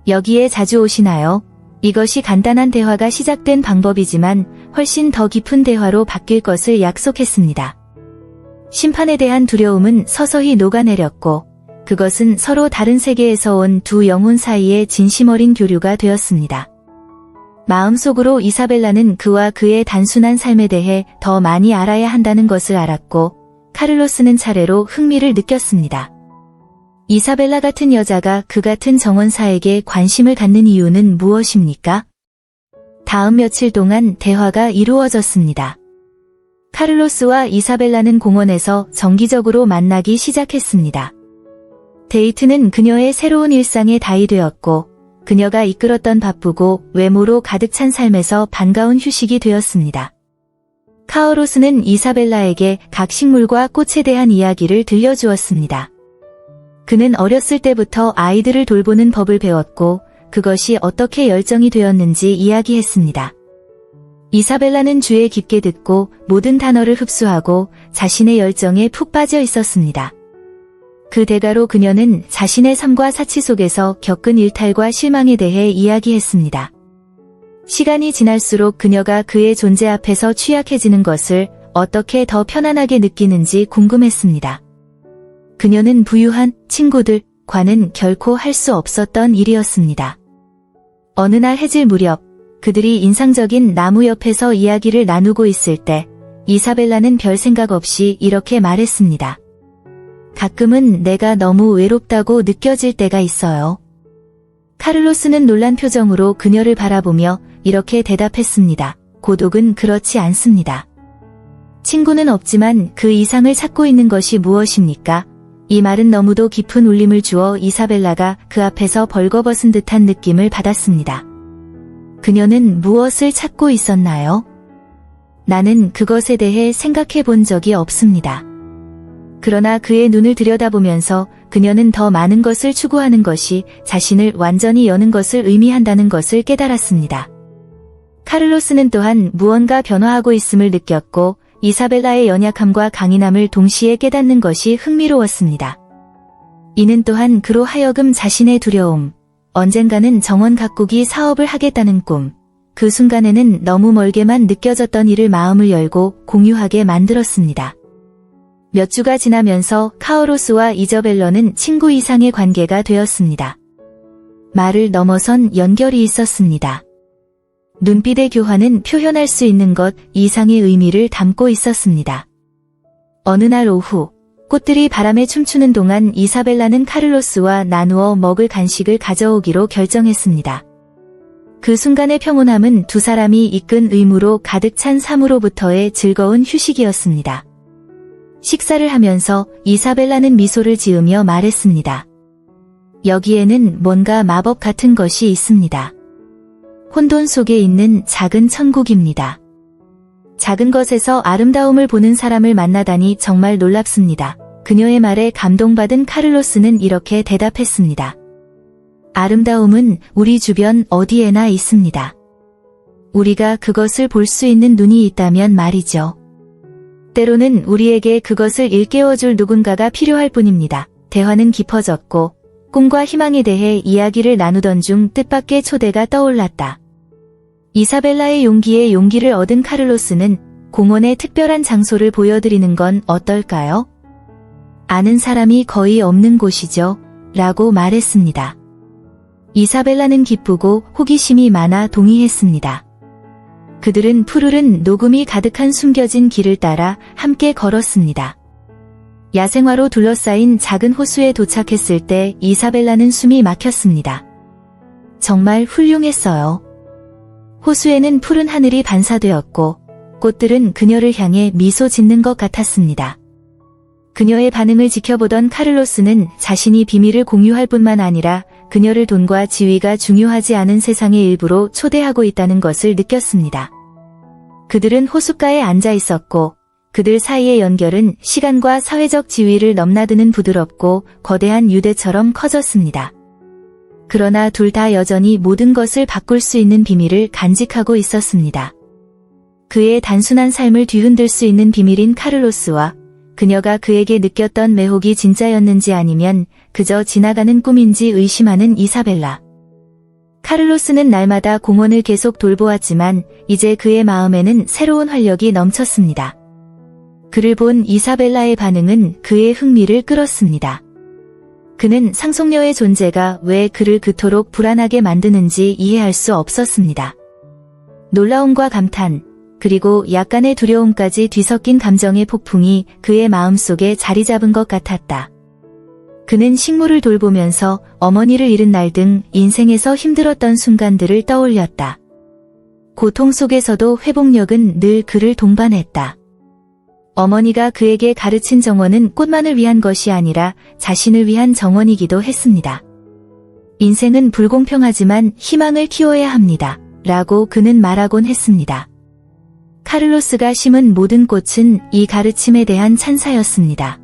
여기에 자주 오시나요? 이것이 간단한 대화가 시작된 방법이지만 훨씬 더 깊은 대화로 바뀔 것을 약속했습니다. 심판에 대한 두려움은 서서히 녹아내렸고 그것은 서로 다른 세계에서 온 두 영혼 사이의 진심 어린 교류가 되었습니다. 마음속으로 이사벨라는 그와 그의 단순한 삶에 대해 더 많이 알아야 한다는 것을 알았고 카를로스는 차례로 흥미를 느꼈습니다. 이사벨라 같은 여자가 그 같은 정원사에게 관심을 갖는 이유는 무엇입니까? 다음 며칠 동안 대화가 이루어졌습니다. 카를로스와 이사벨라는 공원에서 정기적으로 만나기 시작했습니다. 데이트는 그녀의 새로운 일상의 달이 되었고 그녀가 이끌었던 바쁘고 외모로 가득 찬 삶에서 반가운 휴식이 되었습니다. 카오로스는 이사벨라에게 각 식물과 꽃에 대한 이야기를 들려주었습니다. 그는 어렸을 때부터 아이들을 돌보는 법을 배웠고 그것이 어떻게 열정이 되었는지 이야기했습니다. 이사벨라는 주에 깊게 듣고 모든 단어를 흡수하고 자신의 열정에 푹 빠져 있었습니다. 그 대가로 그녀는 자신의 삶과 사치 속에서 겪은 일탈과 실망에 대해 이야기했습니다. 시간이 지날수록 그녀가 그의 존재 앞에서 취약해지는 것을 어떻게 더 편안하게 느끼는지 궁금했습니다. 그녀는 부유한 친구들과는 결코 할 수 없었던 일이었습니다. 어느 날 해질 무렵 그들이 인상적인 나무 옆에서 이야기를 나누고 있을 때 이사벨라는 별 생각 없이 이렇게 말했습니다. 가끔은 내가 너무 외롭다고 느껴질 때가 있어요. 카를로스는 놀란 표정으로 그녀를 바라보며 이렇게 대답했습니다. 고독은 그렇지 않습니다. 친구는 없지만 그 이상을 찾고 있는 것이 무엇입니까? 이 말은 너무도 깊은 울림을 주어 이사벨라가 그 앞에서 벌거벗은 듯한 느낌을 받았습니다. 그녀는 무엇을 찾고 있었나요? 나는 그것에 대해 생각해 본 적이 없습니다. 그러나 그의 눈을 들여다보면서 그녀는 더 많은 것을 추구하는 것이 자신을 완전히 여는 것을 의미한다는 것을 깨달았습니다. 카를로스는 또한 무언가 변화하고 있음을 느꼈고 이사벨라의 연약함과 강인함을 동시에 깨닫는 것이 흥미로웠습니다. 이는 또한 그로 하여금 자신의 두려움, 언젠가는 정원 가꾸기 사업을 하겠다는 꿈, 그 순간에는 너무 멀게만 느껴졌던 이를 마음을 열고 공유하게 만들었습니다. 몇 주가 지나면서 카오로스와 이저벨러는 친구 이상의 관계가 되었습니다. 말을 넘어선 연결이 있었습니다. 눈빛의 교환은 표현할 수 있는 것 이상의 의미를 담고 있었습니다. 어느 날 오후, 꽃들이 바람에 춤추는 동안 이사벨라는 카를로스와 나누어 먹을 간식을 가져오기로 결정했습니다. 그 순간의 평온함은 두 사람이 이끈 의무로 가득 찬 삶으로부터의 즐거운 휴식이었습니다. 식사를 하면서 이사벨라는 미소를 지으며 말했습니다. 여기에는 뭔가 마법 같은 것이 있습니다. 혼돈 속에 있는 작은 천국입니다. 작은 것에서 아름다움을 보는 사람을 만나다니 정말 놀랍습니다. 그녀의 말에 감동받은 카를로스는 이렇게 대답했습니다. 아름다움은 우리 주변 어디에나 있습니다. 우리가 그것을 볼 수 있는 눈이 있다면 말이죠. 때로는 우리에게 그것을 일깨워줄 누군가가 필요할 뿐입니다. 대화는 깊어졌고 꿈과 희망에 대해 이야기를 나누던 중 뜻밖의 초대가 떠올랐다. 이사벨라의 용기에 용기를 얻은 카를로스는 공원의 특별한 장소를 보여드리는 건 어떨까요? 아는 사람이 거의 없는 곳이죠. 라고 말했습니다. 이사벨라는 기쁘고 호기심이 많아 동의했습니다. 그들은 푸르른 녹음이 가득한 숨겨진 길을 따라 함께 걸었습니다. 야생화로 둘러싸인 작은 호수에 도착했을 때 이사벨라는 숨이 막혔습니다. 정말 훌륭했어요. 호수에는 푸른 하늘이 반사되었고 꽃들은 그녀를 향해 미소 짓는 것 같았습니다. 그녀의 반응을 지켜보던 카를로스는 자신이 비밀을 공유할 뿐만 아니라 그녀를 돈과 지위가 중요하지 않은 세상의 일부로 초대하고 있다는 것을 느꼈습니다. 그들은 호숫가에 앉아 있었고 그들 사이의 연결은 시간과 사회적 지위를 넘나드는 부드럽고 거대한 유대처럼 커졌습니다. 그러나 둘 다 여전히 모든 것을 바꿀 수 있는 비밀을 간직하고 있었습니다. 그의 단순한 삶을 뒤흔들 수 있는 비밀인 카를로스와 그녀가 그에게 느꼈던 매혹이 진짜였는지 아니면 그저 지나가는 꿈인지 의심하는 이사벨라. 카를로스는 날마다 공원을 계속 돌보았지만 이제 그의 마음에는 새로운 활력이 넘쳤습니다. 그를 본 이사벨라의 반응은 그의 흥미를 끌었습니다. 그는 상속녀의 존재가 왜 그를 그토록 불안하게 만드는지 이해할 수 없었습니다. 놀라움과 감탄, 그리고 약간의 두려움까지 뒤섞인 감정의 폭풍이 그의 마음속에 자리 잡은 것 같았다. 그는 식물을 돌보면서 어머니를 잃은 날 등 인생에서 힘들었던 순간들을 떠올렸다. 고통 속에서도 회복력은 늘 그를 동반했다. 어머니가 그에게 가르친 정원은 꽃만을 위한 것이 아니라 자신을 위한 정원이기도 했습니다. 인생은 불공평하지만 희망을 키워야 합니다. 라고 그는 말하곤 했습니다. 카를로스가 심은 모든 꽃은 이 가르침에 대한 찬사였습니다.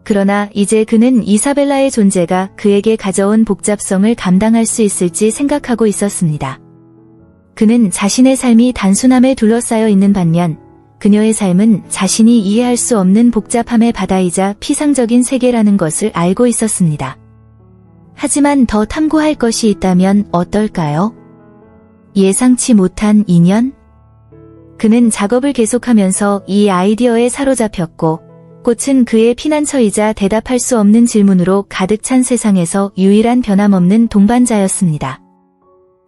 그러나 이제 그는 이사벨라의 존재가 그에게 가져온 복잡성을 감당할 수 있을지 생각하고 있었습니다. 그는 자신의 삶이 단순함에 둘러싸여 있는 반면 그녀의 삶은 자신이 이해할 수 없는 복잡함의 바다이자 피상적인 세계라는 것을 알고 있었습니다. 하지만 더 탐구할 것이 있다면 어떨까요? 예상치 못한 인연? 그는 작업을 계속하면서 이 아이디어에 사로잡혔고 꽃은 그의 피난처이자 대답할 수 없는 질문으로 가득 찬 세상에서 유일한 변함없는 동반자였습니다.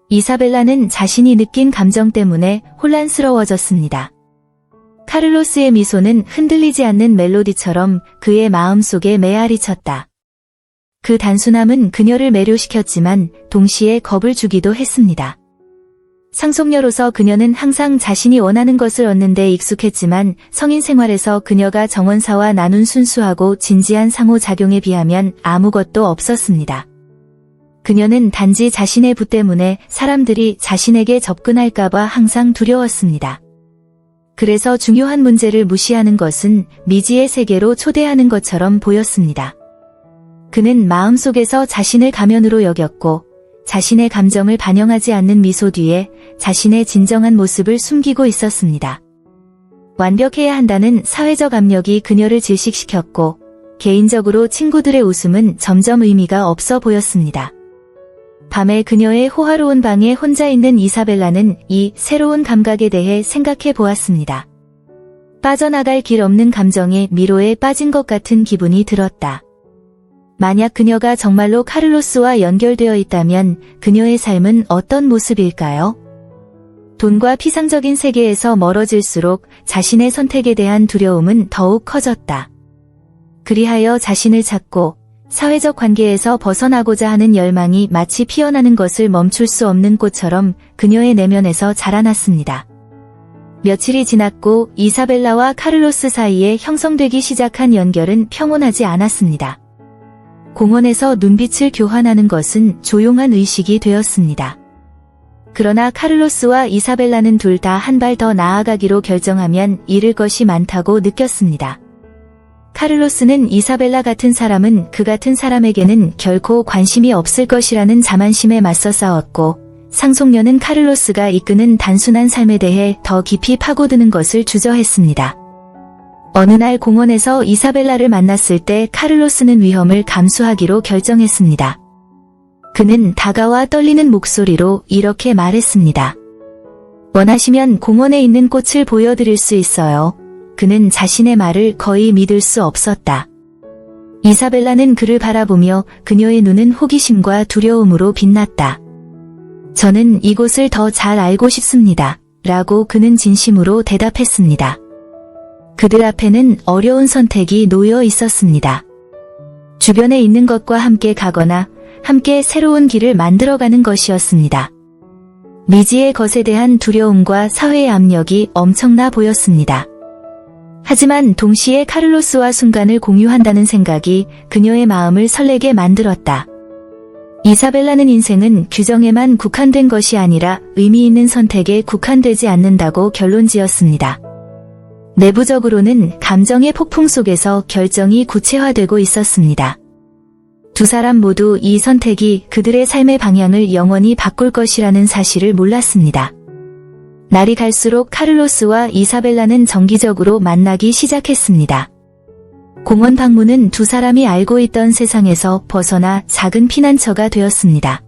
이사벨라는 자신이 느낀 감정 때문에 혼란스러워졌습니다. 카를로스의 미소는 흔들리지 않는 멜로디처럼 그의 마음속에 메아리 쳤다. 그 단순함은 그녀를 매료시켰지만 동시에 겁을 주기도 했습니다. 상속녀로서 그녀는 항상 자신이 원하는 것을 얻는 데 익숙했지만 성인 생활에서 그녀가 정원사와 나눈 순수하고 진지한 상호작용에 비하면 아무것도 없었습니다. 그녀는 단지 자신의 부 때문에 사람들이 자신에게 접근할까봐 항상 두려웠습니다. 그래서 중요한 문제를 무시하는 것은 미지의 세계로 초대하는 것처럼 보였습니다. 그는 마음속에서 자신을 가면으로 여겼고 자신의 감정을 반영하지 않는 미소 뒤에 자신의 진정한 모습을 숨기고 있었습니다. 완벽해야 한다는 사회적 압력이 그녀를 질식시켰고 개인적으로 친구들의 웃음은 점점 의미가 없어 보였습니다. 밤에 그녀의 호화로운 방에 혼자 있는 이사벨라는 이 새로운 감각에 대해 생각해 보았습니다. 빠져나갈 길 없는 감정의 미로에 빠진 것 같은 기분이 들었다. 만약 그녀가 정말로 카를로스와 연결되어 있다면 그녀의 삶은 어떤 모습일까요? 돈과 피상적인 세계에서 멀어질수록 자신의 선택에 대한 두려움은 더욱 커졌다. 그리하여 자신을 찾고 사회적 관계에서 벗어나고자 하는 열망이 마치 피어나는 것을 멈출 수 없는 꽃처럼 그녀의 내면에서 자라났습니다. 며칠이 지났고 이사벨라와 카를로스 사이에 형성되기 시작한 연결은 평온하지 않았습니다. 공원에서 눈빛을 교환하는 것은 조용한 의식이 되었습니다. 그러나 카를로스와 이사벨라는 둘 다 한 발 더 나아가기로 결정하면 잃을 것이 많다고 느꼈습니다. 카를로스는 이사벨라 같은 사람은 그 같은 사람에게는 결코 관심이 없을 것이라는 자만심에 맞서 싸웠고 상속녀는 카를로스가 이끄는 단순한 삶에 대해 더 깊이 파고드는 것을 주저했습니다. 어느 날 공원에서 이사벨라를 만났을 때 카를로스는 위험을 감수하기로 결정했습니다. 그는 다가와 떨리는 목소리로 이렇게 말했습니다. 원하시면 공원에 있는 꽃을 보여드릴 수 있어요. 그는 자신의 말을 거의 믿을 수 없었다. 이사벨라는 그를 바라보며 그녀의 눈은 호기심과 두려움으로 빛났다. 저는 이곳을 더 잘 알고 싶습니다. 라고 그는 진심으로 대답했습니다. 그들 앞에는 어려운 선택이 놓여 있었습니다. 주변에 있는 것과 함께 가거나 함께 새로운 길을 만들어가는 것이었습니다. 미지의 것에 대한 두려움과 사회의 압력이 엄청나 보였습니다. 하지만 동시에 카를로스와 순간을 공유한다는 생각이 그녀의 마음을 설레게 만들었다. 이사벨라는 인생은 규정에만 국한된 것이 아니라 의미 있는 선택에 국한되지 않는다고 결론지었습니다. 내부적으로는 감정의 폭풍 속에서 결정이 구체화되고 있었습니다. 두 사람 모두 이 선택이 그들의 삶의 방향을 영원히 바꿀 것이라는 사실을 몰랐습니다. 날이 갈수록 카를로스와 이사벨라는 정기적으로 만나기 시작했습니다. 공원 방문은 두 사람이 알고 있던 세상에서 벗어나 작은 피난처가 되었습니다.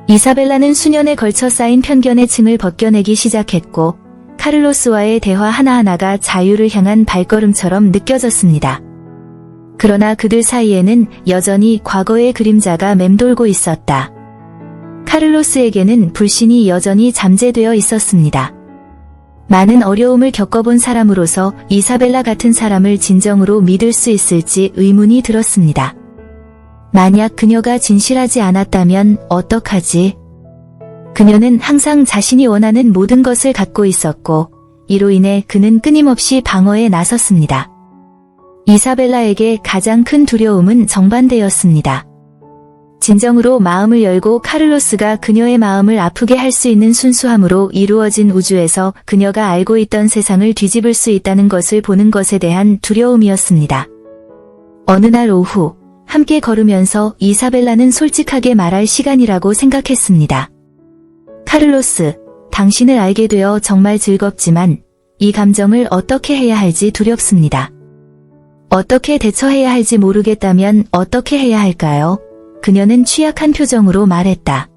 이사벨라는 수년에 걸쳐 쌓인 편견의 층을 벗겨내기 시작했고 카를로스와의 대화 하나하나가 자유를 향한 발걸음처럼 느껴졌습니다. 그러나 그들 사이에는 여전히 과거의 그림자가 맴돌고 있었다. 카를로스에게는 불신이 여전히 잠재되어 있었습니다. 많은 어려움을 겪어본 사람으로서 이사벨라 같은 사람을 진정으로 믿을 수 있을지 의문이 들었습니다. 만약 그녀가 진실하지 않았다면 어떡하지? 그녀는 항상 자신이 원하는 모든 것을 갖고 있었고 이로 인해 그는 끊임없이 방어에 나섰습니다. 이사벨라에게 가장 큰 두려움은 정반대였습니다. 진정으로 마음을 열고 카를로스가 그녀의 마음을 아프게 할 수 있는 순수함으로 이루어진 우주에서 그녀가 알고 있던 세상을 뒤집을 수 있다는 것을 보는 것에 대한 두려움이었습니다. 어느 날 오후 함께 걸으면서 이사벨라는 솔직하게 말할 시간이라고 생각했습니다. 카를로스, 당신을 알게 되어 정말 즐겁지만 이 감정을 어떻게 해야 할지 두렵습니다. 어떻게 대처해야 할지 모르겠다면 어떻게 해야 할까요? 그녀는 취약한 표정으로 말했다.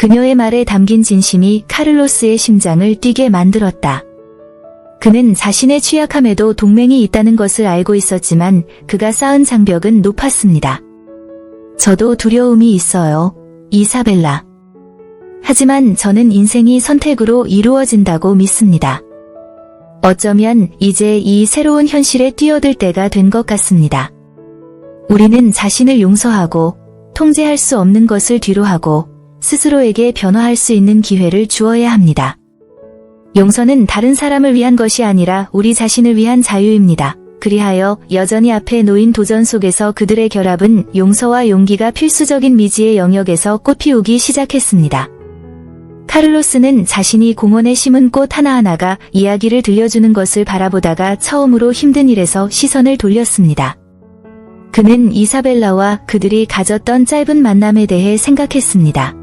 그녀의 말에 담긴 진심이 카를로스의 심장을 뛰게 만들었다. 그는 자신의 취약함에도 동맹이 있다는 것을 알고 있었지만 그가 쌓은 장벽은 높았습니다. 저도 두려움이 있어요, 이사벨라. 하지만 저는 인생이 선택으로 이루어진다고 믿습니다. 어쩌면 이제 이 새로운 현실에 뛰어들 때가 된 것 같습니다. 우리는 자신을 용서하고 통제할 수 없는 것을 뒤로하고 스스로에게 변화할 수 있는 기회를 주어야 합니다. 용서는 다른 사람을 위한 것이 아니라 우리 자신을 위한 자유입니다. 그리하여 여전히 앞에 놓인 도전 속에서 그들의 결합은 용서와 용기가 필수적인 미지의 영역에서 꽃피우기 시작했습니다. 카를로스는 자신이 공원에 심은 꽃 하나하나가 이야기를 들려주는 것을 바라보다가 처음으로 힘든 일에서 시선을 돌렸습니다. 그는 이사벨라와 그들이 가졌던 짧은 만남에 대해 생각했습니다.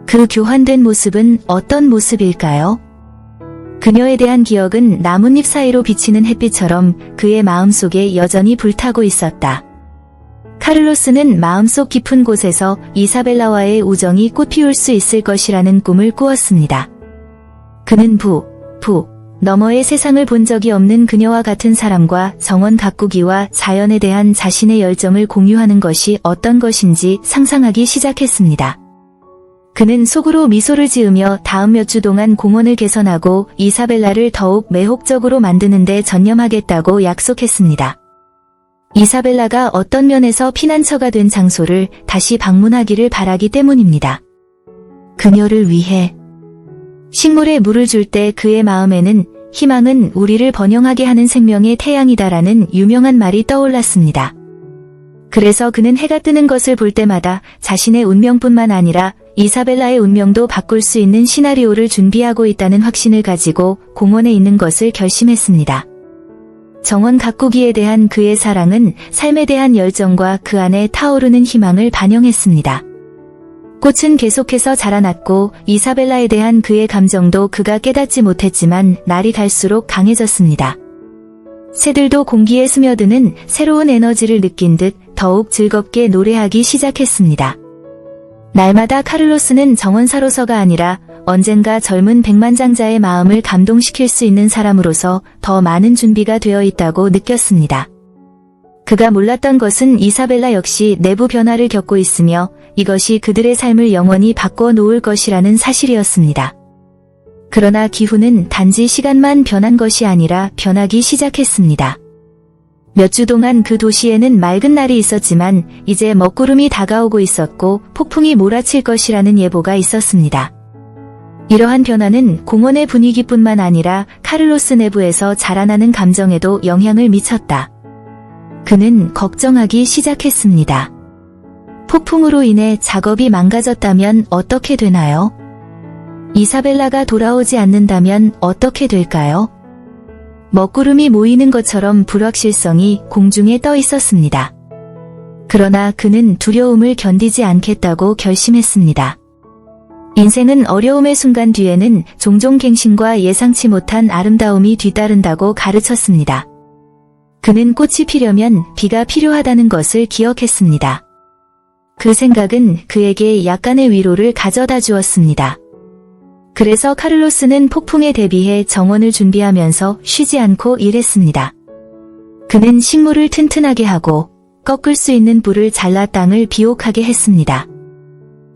그 교환된 모습은 어떤 모습일까요? 그녀에 대한 기억은 나뭇잎 사이로 비치는 햇빛처럼 그의 마음속에 여전히 불타고 있었다. 카를로스는 마음속 깊은 곳에서 이사벨라와의 우정이 꽃피울 수 있을 것이라는 꿈을 꾸었습니다. 그는 너머의 세상을 본 적이 없는 그녀와 같은 사람과 정원 가꾸기와 자연에 대한 자신의 열정을 공유하는 것이 어떤 것인지 상상하기 시작했습니다. 그는 속으로 미소를 지으며 다음 몇 주 동안 공원을 개선하고 이사벨라를 더욱 매혹적으로 만드는 데 전념하겠다고 약속했습니다. 이사벨라가 어떤 면에서 피난처가 된 장소를 다시 방문하기를 바라기 때문입니다. 그녀를 위해 식물에 물을 줄 때 그의 마음에는 희망은 우리를 번영하게 하는 생명의 태양이다라는 유명한 말이 떠올랐습니다. 그래서 그는 해가 뜨는 것을 볼 때마다 자신의 운명뿐만 아니라 이사벨라의 운명도 바꿀 수 있는 시나리오를 준비하고 있다는 확신을 가지고 공원에 있는 것을 결심했습니다. 정원 가꾸기에 대한 그의 사랑은 삶에 대한 열정과 그 안에 타오르는 희망을 반영했습니다. 꽃은 계속해서 자라났고 이사벨라에 대한 그의 감정도 그가 깨닫지 못했지만 날이 갈수록 강해졌습니다. 새들도 공기에 스며드는 새로운 에너지를 느낀 듯 더욱 즐겁게 노래하기 시작했습니다. 날마다 카를로스는 정원사로서가 아니라 언젠가 젊은 백만장자의 마음을 감동시킬 수 있는 사람으로서 더 많은 준비가 되어 있다고 느꼈습니다. 그가 몰랐던 것은 이사벨라 역시 내부 변화를 겪고 있으며 이것이 그들의 삶을 영원히 바꿔 놓을 것이라는 사실이었습니다. 그러나 기후는 단지 시간만 변한 것이 아니라 변하기 시작했습니다. 몇 주 동안 그 도시에는 맑은 날이 있었지만 이제 먹구름이 다가오고 있었고 폭풍이 몰아칠 것이라는 예보가 있었습니다. 이러한 변화는 공원의 분위기뿐만 아니라 카를로스 내부에서 자라나는 감정에도 영향을 미쳤다. 그는 걱정하기 시작했습니다. 폭풍으로 인해 작업이 망가졌다면 어떻게 되나요? 이사벨라가 돌아오지 않는다면 어떻게 될까요? 먹구름이 모이는 것처럼 불확실성이 공중에 떠 있었습니다. 그러나 그는 두려움을 견디지 않겠다고 결심했습니다. 인생은 어려움의 순간 뒤에는 종종 갱신과 예상치 못한 아름다움이 뒤따른다고 가르쳤습니다. 그는 꽃이 피려면 비가 필요하다는 것을 기억했습니다. 그 생각은 그에게 약간의 위로를 가져다 주었습니다. 그래서 카를로스는 폭풍에 대비해 정원을 준비하면서 쉬지 않고 일했습니다. 그는 식물을 튼튼하게 하고 꺾을 수 있는 불을 잘라 땅을 비옥하게 했습니다.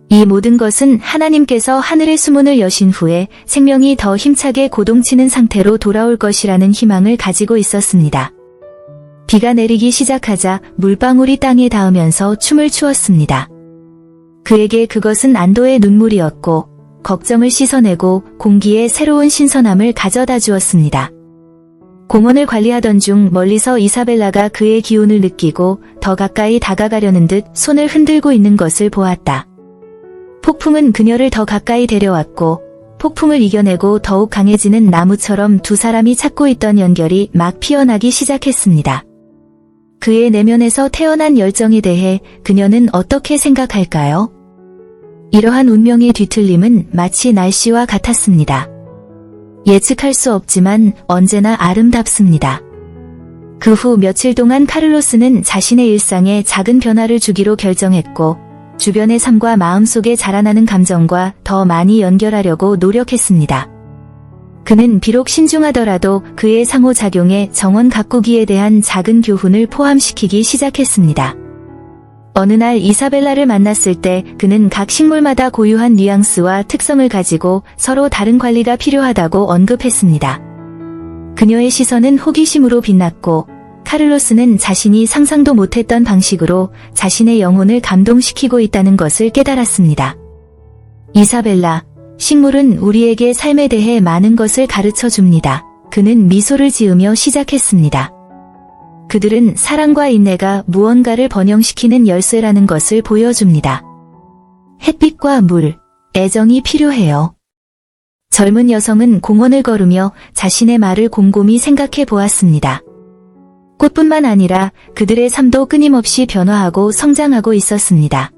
이 모든 것은 하나님께서 하늘의 수문을 여신 후에 생명이 더 힘차게 고동치는 상태로 돌아올 것이라는 희망을 가지고 있었습니다. 비가 내리기 시작하자 물방울이 땅에 닿으면서 춤을 추었습니다. 그에게 그것은 안도의 눈물이었고 걱정을 씻어내고 공기에 새로운 신선함을 가져다 주었습니다. 공원을 관리하던 중 멀리서 이사벨라가 그의 기운을 느끼고 더 가까이 다가가려는 듯 손을 흔들고 있는 것을 보았다. 폭풍은 그녀를 더 가까이 데려왔고 폭풍을 이겨내고 더욱 강해지는 나무처럼 두 사람이 찾고 있던 연결이 막 피어나기 시작했습니다. 그의 내면에서 태어난 열정에 대해 그녀는 어떻게 생각할까요? 이러한 운명의 뒤틀림은 마치 날씨와 같았습니다. 예측할 수 없지만 언제나 아름답습니다. 그 후 며칠 동안 카를로스는 자신의 일상에 작은 변화를 주기로 결정했고 주변의 삶과 마음속에 자라나는 감정과 더 많이 연결하려고 노력했습니다. 그는 비록 신중하더라도 그의 상호작용에 정원 가꾸기에 대한 작은 교훈을 포함시키기 시작했습니다. 어느 날 이사벨라를 만났을 때 그는 각 식물마다 고유한 뉘앙스와 특성을 가지고 서로 다른 관리가 필요하다고 언급했습니다. 그녀의 시선은 호기심으로 빛났고 카를로스는 자신이 상상도 못했던 방식으로 자신의 영혼을 감동시키고 있다는 것을 깨달았습니다. 이사벨라, 식물은 우리에게 삶에 대해 많은 것을 가르쳐 줍니다. 그는 미소를 지으며 시작했습니다. 그들은 사랑과 인내가 무언가를 번영시키는 열쇠라는 것을 보여줍니다. 햇빛과 물, 애정이 필요해요. 젊은 여성은 공원을 걸으며 자신의 말을 곰곰이 생각해 보았습니다. 꽃뿐만 아니라 그들의 삶도 끊임없이 변화하고 성장하고 있었습니다.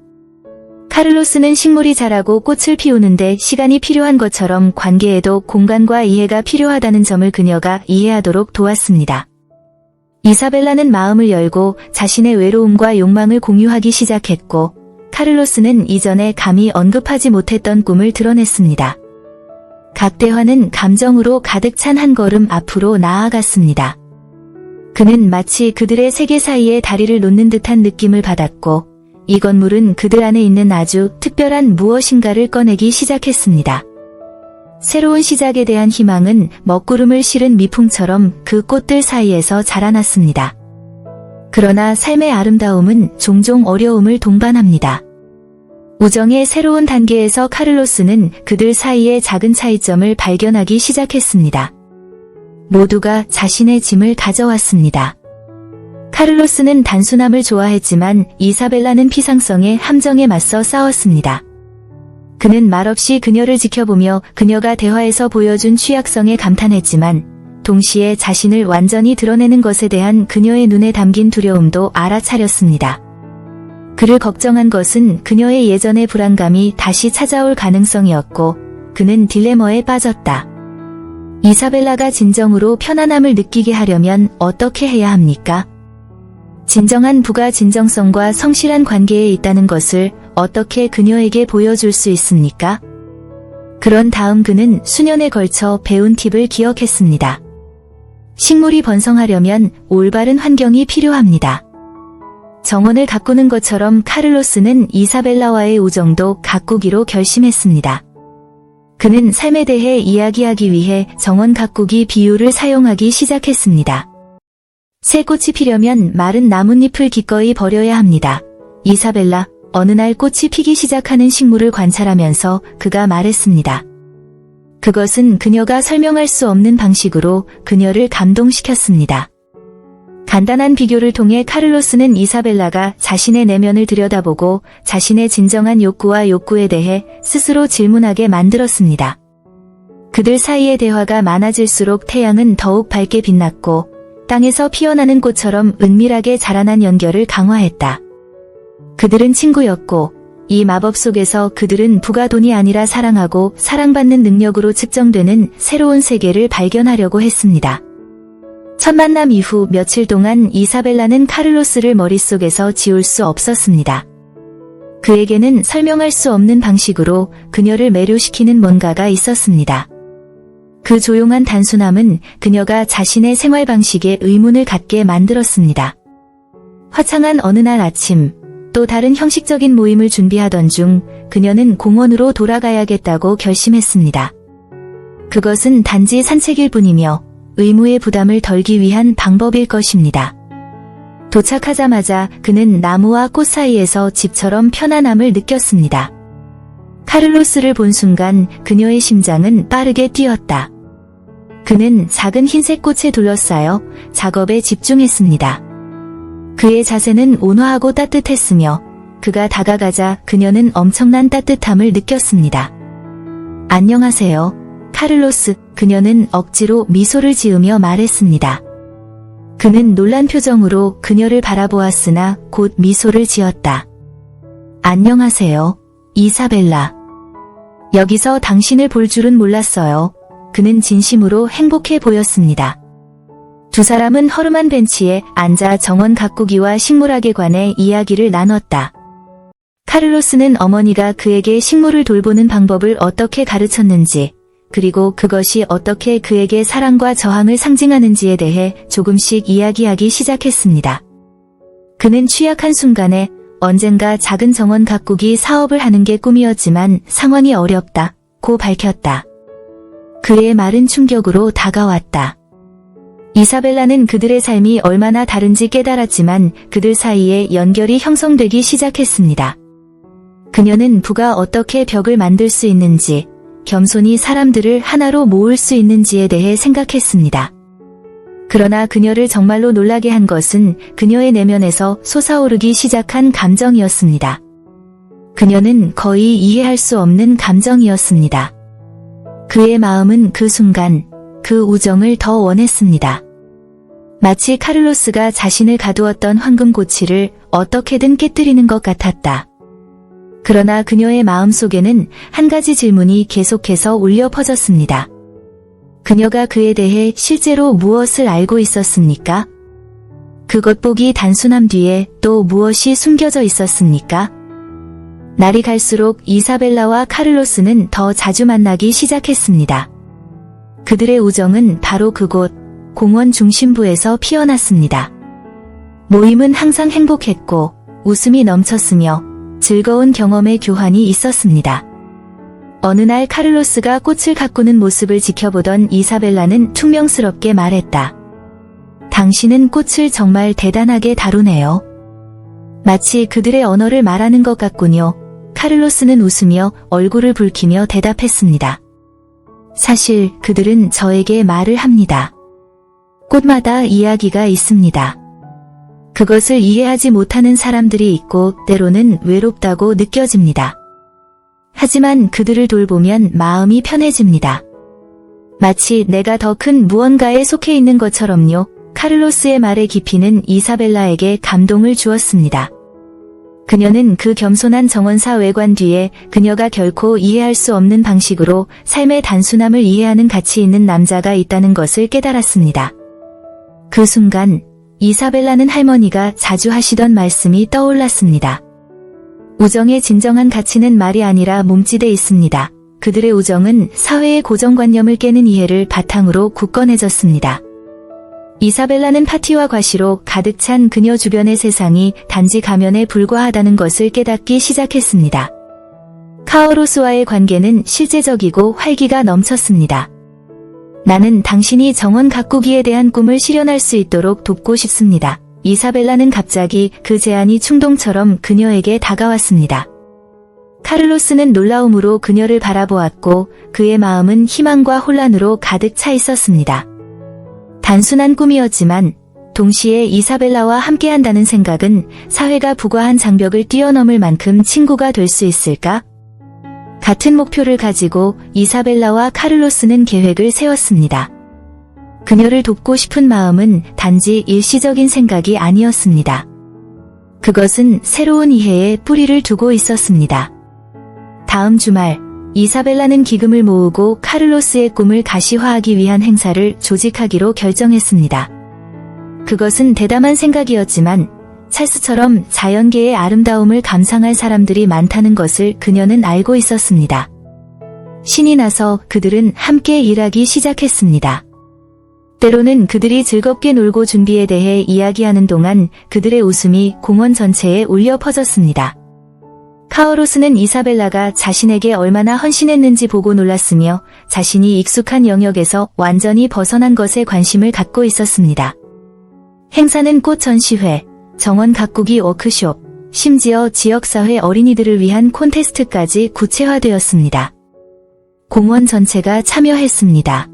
카를로스는 식물이 자라고 꽃을 피우는데 시간이 필요한 것처럼 관계에도 공간과 이해가 필요하다는 점을 그녀가 이해하도록 도왔습니다. 이사벨라는 마음을 열고 자신의 외로움과 욕망을 공유하기 시작했고, 카를로스는 이전에 감히 언급하지 못했던 꿈을 드러냈습니다. 각 대화는 감정으로 가득 찬 한 걸음 앞으로 나아갔습니다. 그는 마치 그들의 세계 사이에 다리를 놓는 듯한 느낌을 받았고, 이 건물은 그들 안에 있는 아주 특별한 무엇인가를 꺼내기 시작했습니다. 새로운 시작에 대한 희망은 먹구름을 실은 미풍처럼 그 꽃들 사이에서 자라났습니다. 그러나 삶의 아름다움은 종종 어려움을 동반합니다. 우정의 새로운 단계에서 카를로스는 그들 사이의 작은 차이점을 발견하기 시작했습니다. 모두가 자신의 짐을 가져왔습니다. 카를로스는 단순함을 좋아했지만 이사벨라는 피상성의 함정에 맞서 싸웠습니다. 그는 말없이 그녀를 지켜보며 그녀가 대화에서 보여준 취약성에 감탄했지만 동시에 자신을 완전히 드러내는 것에 대한 그녀의 눈에 담긴 두려움도 알아차렸습니다. 그를 걱정한 것은 그녀의 예전의 불안감이 다시 찾아올 가능성이었고 그는 딜레마에 빠졌다. 이사벨라가 진정으로 편안함을 느끼게 하려면 어떻게 해야 합니까? 진정한 부가 진정성과 성실한 관계에 있다는 것을 어떻게 그녀에게 보여줄 수 있습니까? 그런 다음 그는 수년에 걸쳐 배운 팁을 기억했습니다. 식물이 번성하려면 올바른 환경이 필요합니다. 정원을 가꾸는 것처럼 카를로스는 이사벨라와의 우정도 가꾸기로 결심했습니다. 그는 삶에 대해 이야기하기 위해 정원 가꾸기 비유를 사용하기 시작했습니다. 새 꽃이 피려면 마른 나뭇잎을 기꺼이 버려야 합니다. 이사벨라, 어느 날 꽃이 피기 시작하는 식물을 관찰하면서 그가 말했습니다. 그것은 그녀가 설명할 수 없는 방식으로 그녀를 감동시켰습니다. 간단한 비교를 통해 카를로스는 이사벨라가 자신의 내면을 들여다보고 자신의 진정한 욕구와 욕구에 대해 스스로 질문하게 만들었습니다. 그들 사이의 대화가 많아질수록 태양은 더욱 밝게 빛났고 땅에서 피어나는 꽃처럼 은밀하게 자라난 연결을 강화했다. 그들은 친구였고 이 마법 속에서 그들은 부가 돈이 아니라 사랑하고 사랑받는 능력으로 측정되는 새로운 세계를 발견하려고 했습니다. 첫 만남 이후 며칠 동안 이사벨라는 카를로스를 머릿속에서 지울 수 없었습니다. 그에게는 설명할 수 없는 방식으로 그녀를 매료시키는 뭔가가 있었습니다. 그 조용한 단순함은 그녀가 자신의 생활 방식에 의문을 갖게 만들었습니다. 화창한 어느 날 아침, 또 다른 형식적인 모임을 준비하던 중 그녀는 공원으로 돌아가야겠다고 결심했습니다. 그것은 단지 산책일 뿐이며 의무의 부담을 덜기 위한 방법일 것입니다. 도착하자마자 그는 나무와 꽃 사이에서 집처럼 편안함을 느꼈습니다. 카를로스를 본 순간 그녀의 심장은 빠르게 뛰었다. 그는 작은 흰색 꽃에 둘러싸여 작업에 집중했습니다. 그의 자세는 온화하고 따뜻했으며 그가 다가가자 그녀는 엄청난 따뜻함을 느꼈습니다. 안녕하세요, 카를로스. 그녀는 억지로 미소를 지으며 말했습니다. 그는 놀란 표정으로 그녀를 바라보았으나 곧 미소를 지었다. 안녕하세요, 이사벨라. 여기서 당신을 볼 줄은 몰랐어요. 그는 진심으로 행복해 보였습니다. 두 사람은 허름한 벤치에 앉아 정원 가꾸기와 식물학에 관해 이야기를 나눴다. 카를로스는 어머니가 그에게 식물을 돌보는 방법을 어떻게 가르쳤는지, 그리고 그것이 어떻게 그에게 사랑과 저항을 상징하는지에 대해 조금씩 이야기하기 시작했습니다. 그는 취약한 순간에 언젠가 작은 정원 가꾸기 사업을 하는 게 꿈이었지만 상황이 어렵다고 밝혔다. 그의 말은 충격으로 다가왔다. 이사벨라는 그들의 삶이 얼마나 다른지 깨달았지만 그들 사이에 연결이 형성되기 시작했습니다. 그녀는 부가 어떻게 벽을 만들 수 있는지, 겸손히 사람들을 하나로 모을 수 있는지에 대해 생각했습니다. 그러나 그녀를 정말로 놀라게 한 것은 그녀의 내면에서 솟아오르기 시작한 감정이었습니다. 그녀는 거의 이해할 수 없는 감정이었습니다. 그의 마음은 그 순간 그 우정을 더 원했습니다. 마치 카를로스가 자신을 가두었던 황금고치를 어떻게든 깨뜨리는 것 같았다. 그러나 그녀의 마음속에는 한 가지 질문이 계속해서 울려 퍼졌습니다. 그녀가 그에 대해 실제로 무엇을 알고 있었습니까? 그것 보기 단순함 뒤에 또 무엇이 숨겨져 있었습니까? 날이 갈수록 이사벨라와 카를로스는 더 자주 만나기 시작했습니다. 그들의 우정은 바로 그곳, 공원 중심부에서 피어났습니다. 모임은 항상 행복했고 웃음이 넘쳤으며 즐거운 경험의 교환이 있었습니다. 어느 날 카를로스가 꽃을 가꾸는 모습을 지켜보던 이사벨라는 퉁명스럽게 말했다. 당신은 꽃을 정말 대단하게 다루네요. 마치 그들의 언어를 말하는 것 같군요. 카를로스는 웃으며 얼굴을 붉히며 대답했습니다. 사실 그들은 저에게 말을 합니다. 꽃마다 이야기가 있습니다. 그것을 이해하지 못하는 사람들이 있고 때로는 외롭다고 느껴집니다. 하지만 그들을 돌보면 마음이 편해집니다. 마치 내가 더 큰 무언가에 속해 있는 것처럼요. 카를로스의 말의 깊이는 이사벨라에게 감동을 주었습니다. 그녀는 그 겸손한 정원사 외관 뒤에 그녀가 결코 이해할 수 없는 방식으로 삶의 단순함을 이해하는 가치 있는 남자가 있다는 것을 깨달았습니다. 그 순간 이사벨라는 할머니가 자주 하시던 말씀이 떠올랐습니다. 우정의 진정한 가치는 말이 아니라 몸짓에 있습니다. 그들의 우정은 사회의 고정관념을 깨는 이해를 바탕으로 굳건해졌습니다. 이사벨라는 파티와 과시로 가득 찬 그녀 주변의 세상이 단지 가면에 불과하다는 것을 깨닫기 시작했습니다. 카오로스와의 관계는 실제적이고 활기가 넘쳤습니다. 나는 당신이 정원 가꾸기에 대한 꿈을 실현할 수 있도록 돕고 싶습니다. 이사벨라는 갑자기 그 제안이 충동처럼 그녀에게 다가왔습니다. 카를로스는 놀라움으로 그녀를 바라보았고 그의 마음은 희망과 혼란으로 가득 차 있었습니다. 단순한 꿈이었지만 동시에 이사벨라와 함께한다는 생각은 사회가 부과한 장벽을 뛰어넘을 만큼 친구가 될 수 있을까? 같은 목표를 가지고 이사벨라와 카를로스는 계획을 세웠습니다. 그녀를 돕고 싶은 마음은 단지 일시적인 생각이 아니었습니다. 그것은 새로운 이해에 뿌리를 두고 있었습니다. 다음 주말, 이사벨라는 기금을 모으고 카를로스의 꿈을 가시화하기 위한 행사를 조직하기로 결정했습니다. 그것은 대담한 생각이었지만 찰스처럼 자연계의 아름다움을 감상할 사람들이 많다는 것을 그녀는 알고 있었습니다. 신이 나서 그들은 함께 일하기 시작했습니다. 때로는 그들이 즐겁게 놀고 준비에 대해 이야기하는 동안 그들의 웃음이 공원 전체에 울려 퍼졌습니다. 카오로스는 이사벨라가 자신에게 얼마나 헌신했는지 보고 놀랐으며 자신이 익숙한 영역에서 완전히 벗어난 것에 관심을 갖고 있었습니다. 행사는 꽃 전시회, 정원 가꾸기 워크숍, 심지어 지역사회 어린이들을 위한 콘테스트까지 구체화되었습니다. 공원 전체가 참여했습니다.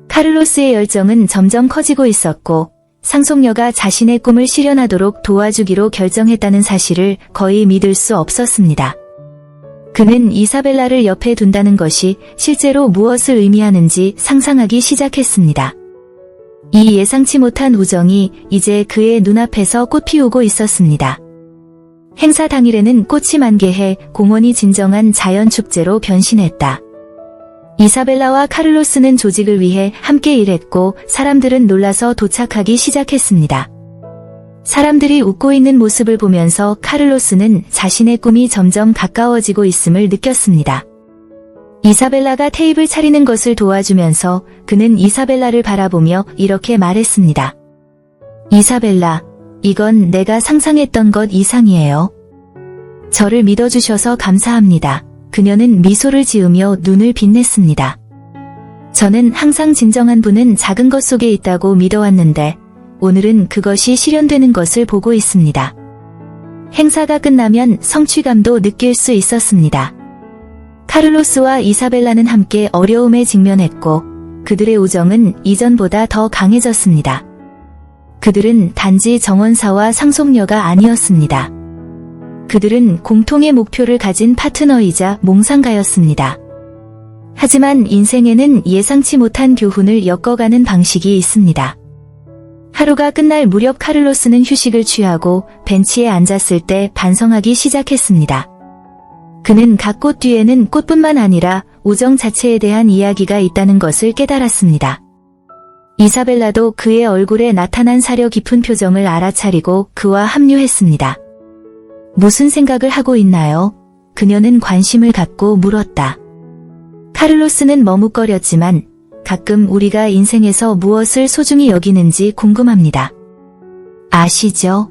카를로스의 열정은 점점 커지고 있었고 상속녀가 자신의 꿈을 실현하도록 도와주기로 결정했다는 사실을 거의 믿을 수 없었습니다. 그는 이사벨라를 옆에 둔다는 것이 실제로 무엇을 의미하는지 상상하기 시작했습니다. 이 예상치 못한 우정이 이제 그의 눈앞에서 꽃피우고 있었습니다. 행사 당일에는 꽃이 만개해 공원이 진정한 자연축제로 변신했다. 이사벨라와 카를로스는 조직을 위해 함께 일했고 사람들은 놀라서 도착하기 시작했습니다. 사람들이 웃고 있는 모습을 보면서 카를로스는 자신의 꿈이 점점 가까워지고 있음을 느꼈습니다. 이사벨라가 테이블 차리는 것을 도와주면서 그는 이사벨라를 바라보며 이렇게 말했습니다. 이사벨라, 이건 내가 상상했던 것 이상이에요. 저를 믿어주셔서 감사합니다. 그녀는 미소를 지으며 눈을 빛냈습니다. 저는 항상 진정한 분은 작은 것 속에 있다고 믿어왔는데 오늘은 그것이 실현되는 것을 보고 있습니다. 행사가 끝나면 성취감도 느낄 수 있었습니다. 카를로스와 이사벨라는 함께 어려움에 직면했고 그들의 우정은 이전보다 더 강해졌습니다. 그들은 단지 정원사와 상속녀가 아니었습니다. 그들은 공통의 목표를 가진 파트너이자 몽상가였습니다. 하지만 인생에는 예상치 못한 교훈을 엮어가는 방식이 있습니다. 하루가 끝날 무렵 카를로스는 휴식을 취하고 벤치에 앉았을 때 반성하기 시작했습니다. 그는 각 꽃 뒤에는 꽃뿐만 아니라 우정 자체에 대한 이야기가 있다는 것을 깨달았습니다. 이사벨라도 그의 얼굴에 나타난 사려 깊은 표정을 알아차리고 그와 합류했습니다. 무슨 생각을 하고 있나요? 그녀는 관심을 갖고 물었다. 카를로스는 머뭇거렸지만 가끔 우리가 인생에서 무엇을 소중히 여기는지 궁금합니다. 아시죠?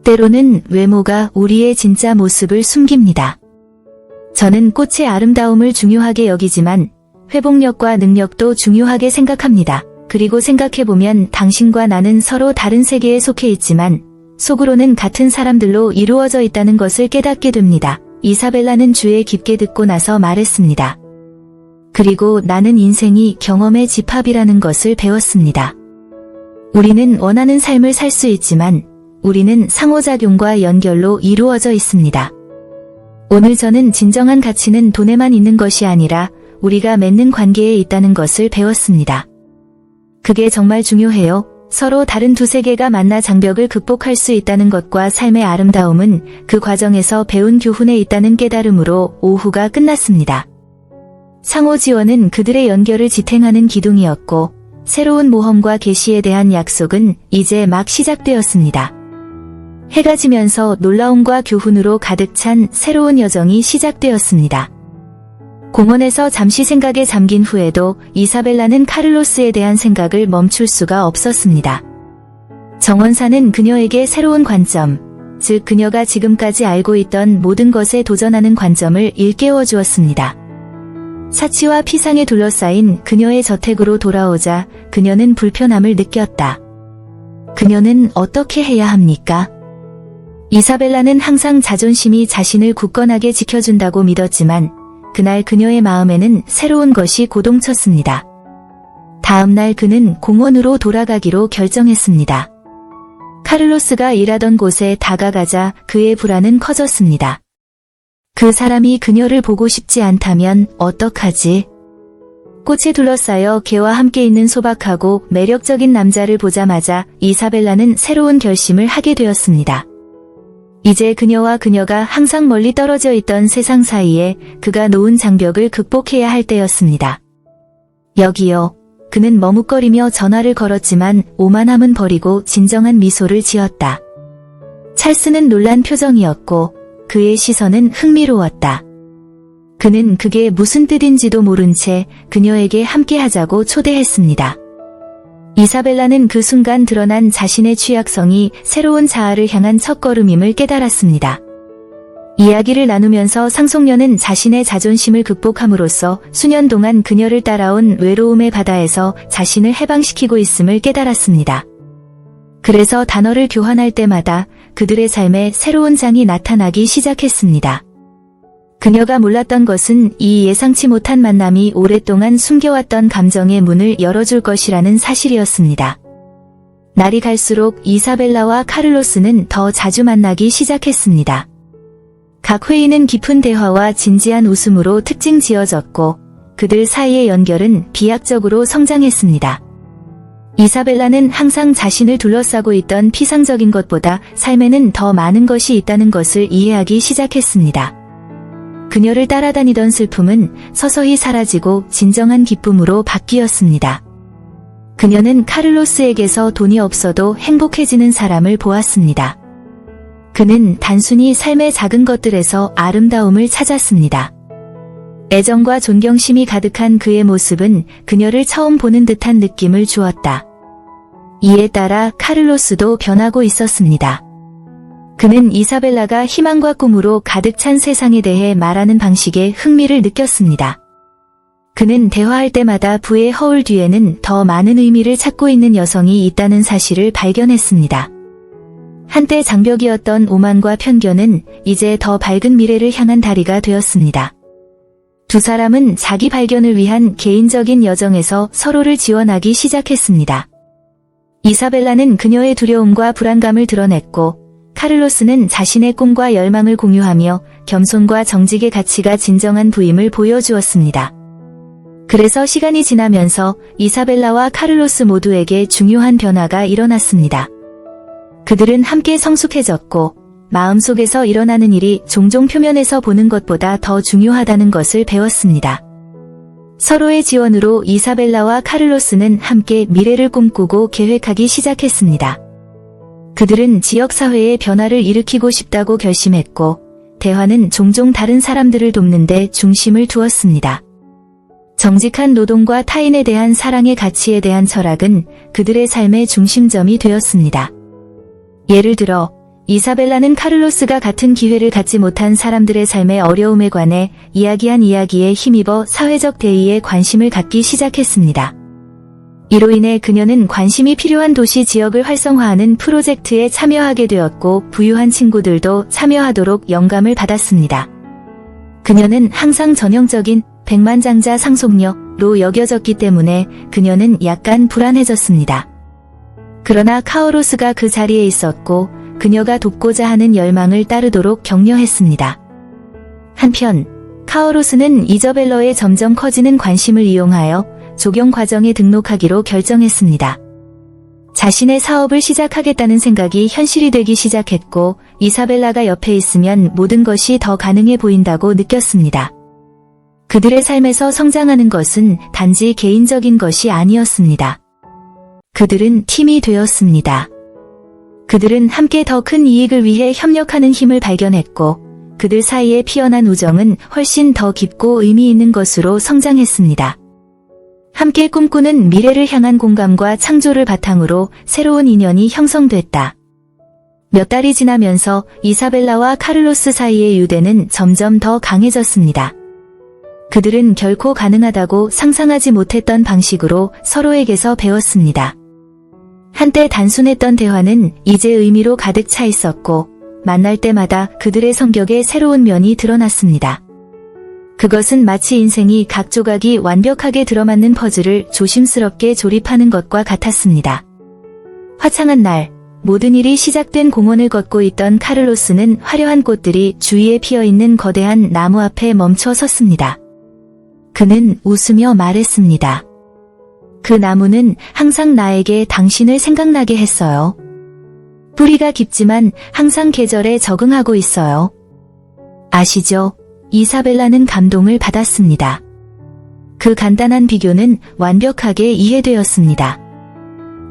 때로는 외모가 우리의 진짜 모습을 숨깁니다. 저는 꽃의 아름다움을 중요하게 여기지만 회복력과 능력도 중요하게 생각합니다. 그리고 생각해보면 당신과 나는 서로 다른 세계에 속해 있지만 속으로는 같은 사람들로 이루어져 있다는 것을 깨닫게 됩니다. 이사벨라는 주에 깊게 듣고 나서 말했습니다. 그리고 나는 인생이 경험의 집합이라는 것을 배웠습니다. 우리는 원하는 삶을 살 수 있지만 우리는 상호작용과 연결로 이루어져 있습니다. 오늘 저는 진정한 가치는 돈에만 있는 것이 아니라 우리가 맺는 관계에 있다는 것을 배웠습니다. 그게 정말 중요해요. 서로 다른 두 세계가 만나 장벽을 극복할 수 있다는 것과 삶의 아름다움은 그 과정에서 배운 교훈에 있다는 깨달음으로 오후가 끝났습니다. 상호 지원은 그들의 연결을 지탱하는 기둥이었고 새로운 모험과 계시에 대한 약속은 이제 막 시작되었습니다. 해가 지면서 놀라움과 교훈으로 가득 찬 새로운 여정이 시작되었습니다. 공원에서 잠시 생각에 잠긴 후에도 이사벨라는 카를로스에 대한 생각을 멈출 수가 없었습니다. 정원사는 그녀에게 새로운 관점, 즉 그녀가 지금까지 알고 있던 모든 것에 도전하는 관점을 일깨워 주었습니다. 사치와 피상에 둘러싸인 그녀의 저택으로 돌아오자 그녀는 불편함을 느꼈다. 그녀는 어떻게 해야 합니까? 이사벨라는 항상 자존심이 자신을 굳건하게 지켜준다고 믿었지만 그날 그녀의 마음에는 새로운 것이 고동쳤습니다. 다음 날 그는 공원으로 돌아가기로 결정했습니다. 카를로스가 일하던 곳에 다가가자 그의 불안은 커졌습니다. 그 사람이 그녀를 보고 싶지 않다면 어떡하지? 꽃에 둘러싸여 개와 함께 있는 소박하고 매력적인 남자를 보자마자 이사벨라는 새로운 결심을 하게 되었습니다. 이제 그녀가 항상 멀리 떨어져 있던 세상 사이에 그가 놓은 장벽을 극복해야 할 때였습니다. 여기요. 그는 머뭇거리며 전화를 걸었지만 오만함은 버리고 진정한 미소를 지었다. 찰스는 놀란 표정이었고 그의 시선은 흥미로웠다. 그는 그게 무슨 뜻인지도 모른 채 그녀에게 함께하자고 초대했습니다. 이사벨라는 그 순간 드러난 자신의 취약성이 새로운 자아를 향한 첫걸음임을 깨달았습니다. 이야기를 나누면서 상속녀는 자신의 자존심을 극복함으로써 수년 동안 그녀를 따라온 외로움의 바다에서 자신을 해방시키고 있음을 깨달았습니다. 그래서 단어를 교환할 때마다 그들의 삶에 새로운 장이 나타나기 시작했습니다. 그녀가 몰랐던 것은 이 예상치 못한 만남이 오랫동안 숨겨왔던 감정의 문을 열어줄 것이라는 사실이었습니다. 날이 갈수록 이사벨라와 카를로스는 더 자주 만나기 시작했습니다. 각 회의는 깊은 대화와 진지한 웃음으로 특징 지어졌고 그들 사이의 연결은 비약적으로 성장했습니다. 이사벨라는 항상 자신을 둘러싸고 있던 피상적인 것보다 삶에는 더 많은 것이 있다는 것을 이해하기 시작했습니다. 그녀를 따라다니던 슬픔은 서서히 사라지고 진정한 기쁨으로 바뀌었습니다. 그녀는 카를로스에게서 돈이 없어도 행복해지는 사람을 보았습니다. 그는 단순히 삶의 작은 것들에서 아름다움을 찾았습니다. 애정과 존경심이 가득한 그의 모습은 그녀를 처음 보는 듯한 느낌을 주었다. 이에 따라 카를로스도 변하고 있었습니다. 그는 이사벨라가 희망과 꿈으로 가득 찬 세상에 대해 말하는 방식에 흥미를 느꼈습니다. 그는 대화할 때마다 부의 허울 뒤에는 더 많은 의미를 찾고 있는 여성이 있다는 사실을 발견했습니다. 한때 장벽이었던 오만과 편견은 이제 더 밝은 미래를 향한 다리가 되었습니다. 두 사람은 자기 발견을 위한 개인적인 여정에서 서로를 지원하기 시작했습니다. 이사벨라는 그녀의 두려움과 불안감을 드러냈고, 카를로스는 자신의 꿈과 열망을 공유하며 겸손과 정직의 가치가 진정한 부임을 보여주었습니다. 그래서 시간이 지나면서 이사벨라와 카를로스 모두에게 중요한 변화가 일어났습니다. 그들은 함께 성숙해졌고, 마음속에서 일어나는 일이 종종 표면에서 보는 것보다 더 중요하다는 것을 배웠습니다. 서로의 지원으로 이사벨라와 카를로스는 함께 미래를 꿈꾸고 계획하기 시작했습니다. 그들은 지역사회의 변화를 일으키고 싶다고 결심했고, 대화는 종종 다른 사람들을 돕는 데 중심을 두었습니다. 정직한 노동과 타인에 대한 사랑의 가치에 대한 철학은 그들의 삶의 중심점이 되었습니다. 예를 들어, 이사벨라는 카를로스가 같은 기회를 갖지 못한 사람들의 삶의 어려움에 관해 이야기한 이야기에 힘입어 사회적 대의에 관심을 갖기 시작했습니다. 이로 인해 그녀는 관심이 필요한 도시 지역을 활성화하는 프로젝트에 참여하게 되었고, 부유한 친구들도 참여하도록 영감을 받았습니다. 그녀는 항상 전형적인 백만장자 상속녀로 여겨졌기 때문에 그녀는 약간 불안해졌습니다. 그러나 카오로스가 그 자리에 있었고, 그녀가 돕고자 하는 열망을 따르도록 격려했습니다. 한편 카오로스는 이저벨러의 점점 커지는 관심을 이용하여 조경 과정에 등록하기로 결정했습니다. 자신의 사업을 시작하겠다는 생각이 현실이 되기 시작했고, 이사벨라가 옆에 있으면 모든 것이 더 가능해 보인다고 느꼈습니다. 그들의 삶에서 성장하는 것은 단지 개인적인 것이 아니었습니다. 그들은 팀이 되었습니다. 그들은 함께 더 큰 이익을 위해 협력하는 힘을 발견했고, 그들 사이의 피어난 우정은 훨씬 더 깊고 의미 있는 것으로 성장했습니다. 함께 꿈꾸는 미래를 향한 공감과 창조를 바탕으로 새로운 인연이 형성됐다. 몇 달이 지나면서 이사벨라와 카를로스 사이의 유대는 점점 더 강해졌습니다. 그들은 결코 가능하다고 상상하지 못했던 방식으로 서로에게서 배웠습니다. 한때 단순했던 대화는 이제 의미로 가득 차 있었고, 만날 때마다 그들의 성격의 새로운 면이 드러났습니다. 그것은 마치 인생이 각 조각이 완벽하게 들어맞는 퍼즐을 조심스럽게 조립하는 것과 같았습니다. 화창한 날, 모든 일이 시작된 공원을 걷고 있던 카를로스는 화려한 꽃들이 주위에 피어있는 거대한 나무 앞에 멈춰 섰습니다. 그는 웃으며 말했습니다. 그 나무는 항상 나에게 당신을 생각나게 했어요. 뿌리가 깊지만 항상 계절에 적응하고 있어요. 아시죠? 이사벨라는 감동을 받았습니다. 그 간단한 비교는 완벽하게 이해되었습니다.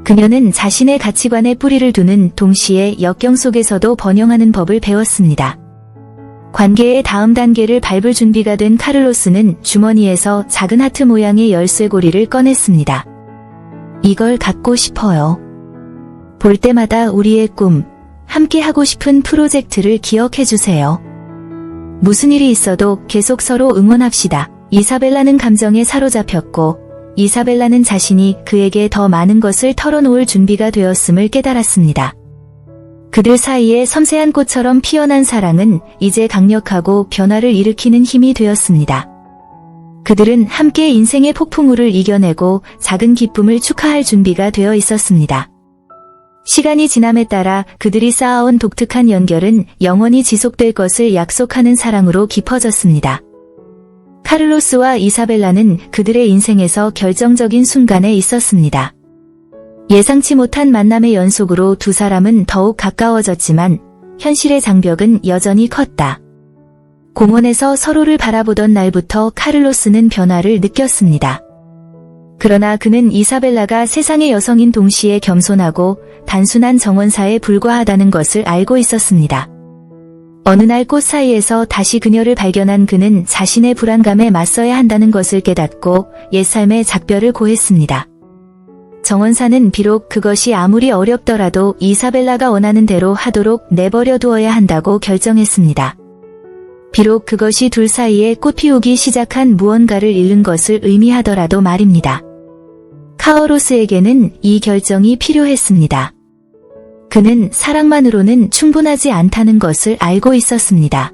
그녀는 자신의 가치관에 뿌리를 두는 동시에 역경 속에서도 번영하는 법을 배웠습니다. 관계의 다음 단계를 밟을 준비가 된 카를로스는 주머니에서 작은 하트 모양의 열쇠고리를 꺼냈습니다. 이걸 갖고 싶어요. 볼 때마다 우리의 꿈, 함께 하고 싶은 프로젝트를 기억해주세요. 무슨 일이 있어도 계속 서로 응원합시다. 이사벨라는 감정에 사로잡혔고, 이사벨라는 자신이 그에게 더 많은 것을 털어놓을 준비가 되었음을 깨달았습니다. 그들 사이에 섬세한 꽃처럼 피어난 사랑은 이제 강력하고 변화를 일으키는 힘이 되었습니다. 그들은 함께 인생의 폭풍우를 이겨내고 작은 기쁨을 축하할 준비가 되어 있었습니다. 시간이 지남에 따라 그들이 쌓아온 독특한 연결은 영원히 지속될 것을 약속하는 사랑으로 깊어졌습니다. 카를로스와 이사벨라는 그들의 인생에서 결정적인 순간에 있었습니다. 예상치 못한 만남의 연속으로 두 사람은 더욱 가까워졌지만 현실의 장벽은 여전히 컸다. 공원에서 서로를 바라보던 날부터 카를로스는 변화를 느꼈습니다. 그러나 그는 이사벨라가 세상의 여성인 동시에 겸손하고 단순한 정원사에 불과하다는 것을 알고 있었습니다. 어느 날 꽃 사이에서 다시 그녀를 발견한 그는 자신의 불안감에 맞서야 한다는 것을 깨닫고 옛삶의 작별을 고했습니다. 정원사는 비록 그것이 아무리 어렵더라도 이사벨라가 원하는 대로 하도록 내버려 두어야 한다고 결정했습니다. 비록 그것이 둘 사이에 꽃피우기 시작한 무언가를 잃는 것을 의미하더라도 말입니다. 카오로스에게는 이 결정이 필요했습니다. 그는 사랑만으로는 충분하지 않다는 것을 알고 있었습니다.